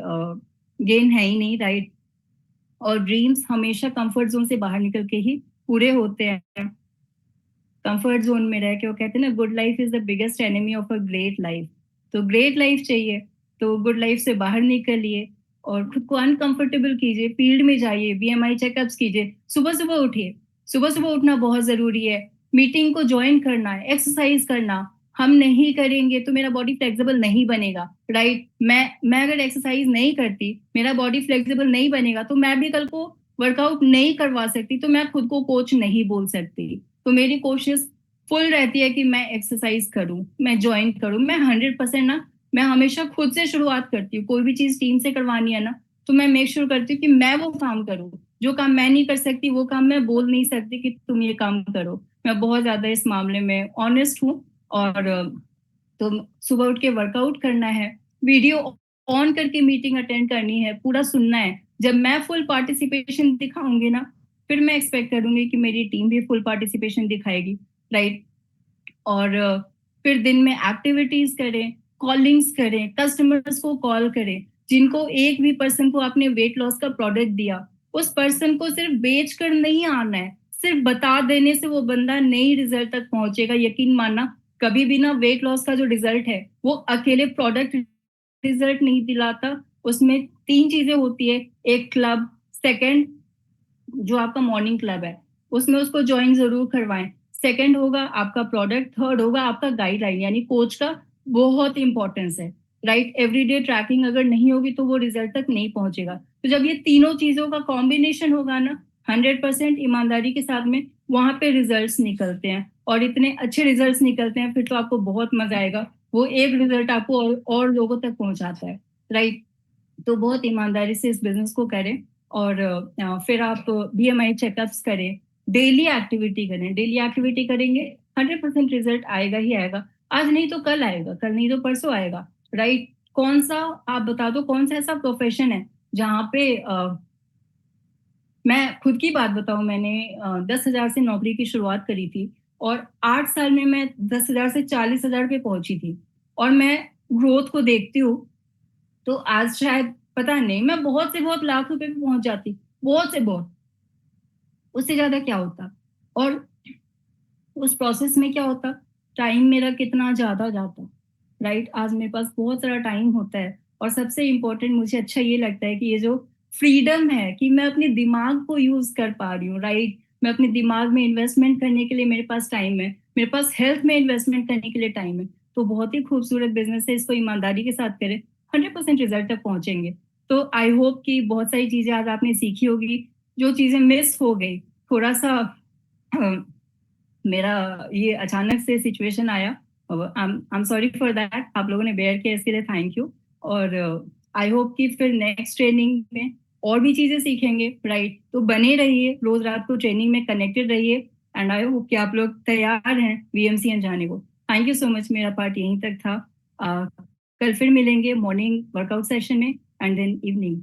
गेन है ही नहीं, राइट। और ड्रीम्स हमेशा कंफर्ट जोन से बाहर निकल के ही पूरे होते हैं। कंफर्ट जोन में रह के, वो कहते हैं ना, good life is the biggest enemy of a great life. तो ग्रेट लाइफ चाहिए तो गुड लाइफ से बाहर निकलिए और खुद को अनकंफर्टेबल कीजिए, फील्ड में जाइए, बीएमआई चेकअप्स कीजिए, सुबह सुबह उठिए। सुबह सुबह उठना बहुत जरूरी है, मीटिंग को ज्वाइन करना है, एक्सरसाइज करना। हम नहीं करेंगे तो मेरा बॉडी फ्लेक्सिबल नहीं बनेगा, राइट। मैं अगर एक्सरसाइज नहीं करती, मेरा बॉडी फ्लेक्सिबल नहीं बनेगा, तो मैं भी कल को वर्कआउट नहीं करवा सकती, तो मैं खुद को कोच नहीं बोल सकती। तो मेरी कोशिश फुल रहती है कि मैं एक्सरसाइज करूं, मैं ज्वाइन करूं, मैं 100% ना, मैं हमेशा खुद से शुरुआत करती हूँ। कोई भी चीज टीम से करवानी है ना, तो मैं मेक श्योर करती हूँ कि मैं वो काम करूँ। जो काम मैं नहीं कर सकती, वो काम मैं बोल नहीं सकती कि तुम ये काम करो। मैं बहुत ज्यादा इस मामले में ऑनेस्ट हूँ। और तो सुबह उठ के वर्कआउट करना है, वीडियो ऑन करके मीटिंग अटेंड करनी है, पूरा सुनना है। जब मैं फुल पार्टिसिपेशन दिखाऊंगी ना, फिर मैं एक्सपेक्ट करूंगी कि मेरी टीम भी फुल पार्टिसिपेशन दिखाएगी, राइट। और फिर दिन में एक्टिविटीज करें, कॉलिंग्स करें, कस्टमर्स को कॉल करें। जिनको एक भी पर्सन को आपने वेट लॉस का प्रोडक्ट दिया, उस पर्सन को सिर्फ बेच कर नहीं आना है, सिर्फ बता देने से वो बंदा नई रिजल्ट तक पहुंचेगा। यकीन मानना, कभी भी ना वेट लॉस का जो रिजल्ट है, वो अकेले प्रोडक्ट रिजल्ट नहीं दिलाता। उसमें तीन चीजें होती है। एक क्लब, सेकंड जो आपका मॉर्निंग क्लब है, उसमें उसको ज्वाइन जरूर करवाएं। सेकंड होगा आपका प्रोडक्ट, थर्ड होगा आपका गाइडलाइन, यानी कोच का बहुत इंपॉर्टेंस है, राइट। एवरीडे ट्रैकिंग अगर नहीं होगी तो वो रिजल्ट तक नहीं पहुंचेगा। तो जब ये तीनों चीजों का कॉम्बिनेशन होगा ना, 100% ईमानदारी के साथ में, वहां पे रिजल्ट्स निकलते हैं, और इतने अच्छे रिजल्ट्स निकलते हैं, फिर तो आपको बहुत मजा आएगा। वो एक रिजल्ट आपको और लोगों तक पहुंचाता है, राइट। तो बहुत ईमानदारी से इस बिजनेस को करें। और फिर आप बीएमआई चेकअप्स करें, डेली एक्टिविटी करें। डेली एक्टिविटी करेंगे, 100% रिजल्ट आएगा ही आएगा। आज नहीं तो कल आएगा, कल नहीं तो परसों आएगा, राइट। कौन सा, आप बता दो, कौन सा ऐसा प्रोफेशन है जहाँ पे मैं खुद की बात बताऊं, मैंने 10,000 से नौकरी की शुरुआत करी थी, और 8 साल में मैं 10,000 से 40,000 पे पहुंची थी। और मैं ग्रोथ को देखती हूँ, तो आज शायद, पता नहीं, मैं बहुत से बहुत लाख रुपए पे पहुंच जाती, बहुत से बहुत, उससे ज्यादा क्या होता। और उस प्रोसेस में क्या होता, टाइम मेरा कितना ज्यादा जाता, राइट। आज मेरे पास बहुत सारा टाइम होता है, और सबसे इम्पोर्टेंट मुझे अच्छा ये लगता है कि ये जो फ्रीडम है कि मैं अपने दिमाग को यूज कर पा रही हूँ, राइट। मैं अपने दिमाग में इन्वेस्टमेंट करने के लिए मेरे पास टाइम है, मेरे पास हेल्थ में इन्वेस्टमेंट करने के लिए टाइम है। तो बहुत ही खूबसूरत बिजनेस है, इसको ईमानदारी के साथ करें, 100% रिजल्ट तक पहुंचेंगे। तो आई होप कि बहुत सारी चीजें आज आपने सीखी होगी। जो चीजें मिस हो गई, थोड़ा सा मेरा ये अचानक से सिचुएशन आया, I am sorry for that. आप लोगों ने बेयर किया, इसके लिए थैंक यू। और आई होप कि फिर नेक्स्ट ट्रेनिंग में और भी चीजें सीखेंगे, राइट। तो बने रहिए, रोज रात को ट्रेनिंग में कनेक्टेड रहिए। एंड आई होप कि आप लोग तैयार हैं वीएमसीएन जाने को। थैंक यू सो मच, मेरा पार्ट यहीं तक था। कल फिर मिलेंगे मॉर्निंग वर्कआउट सेशन में, एंड देन इवनिंग।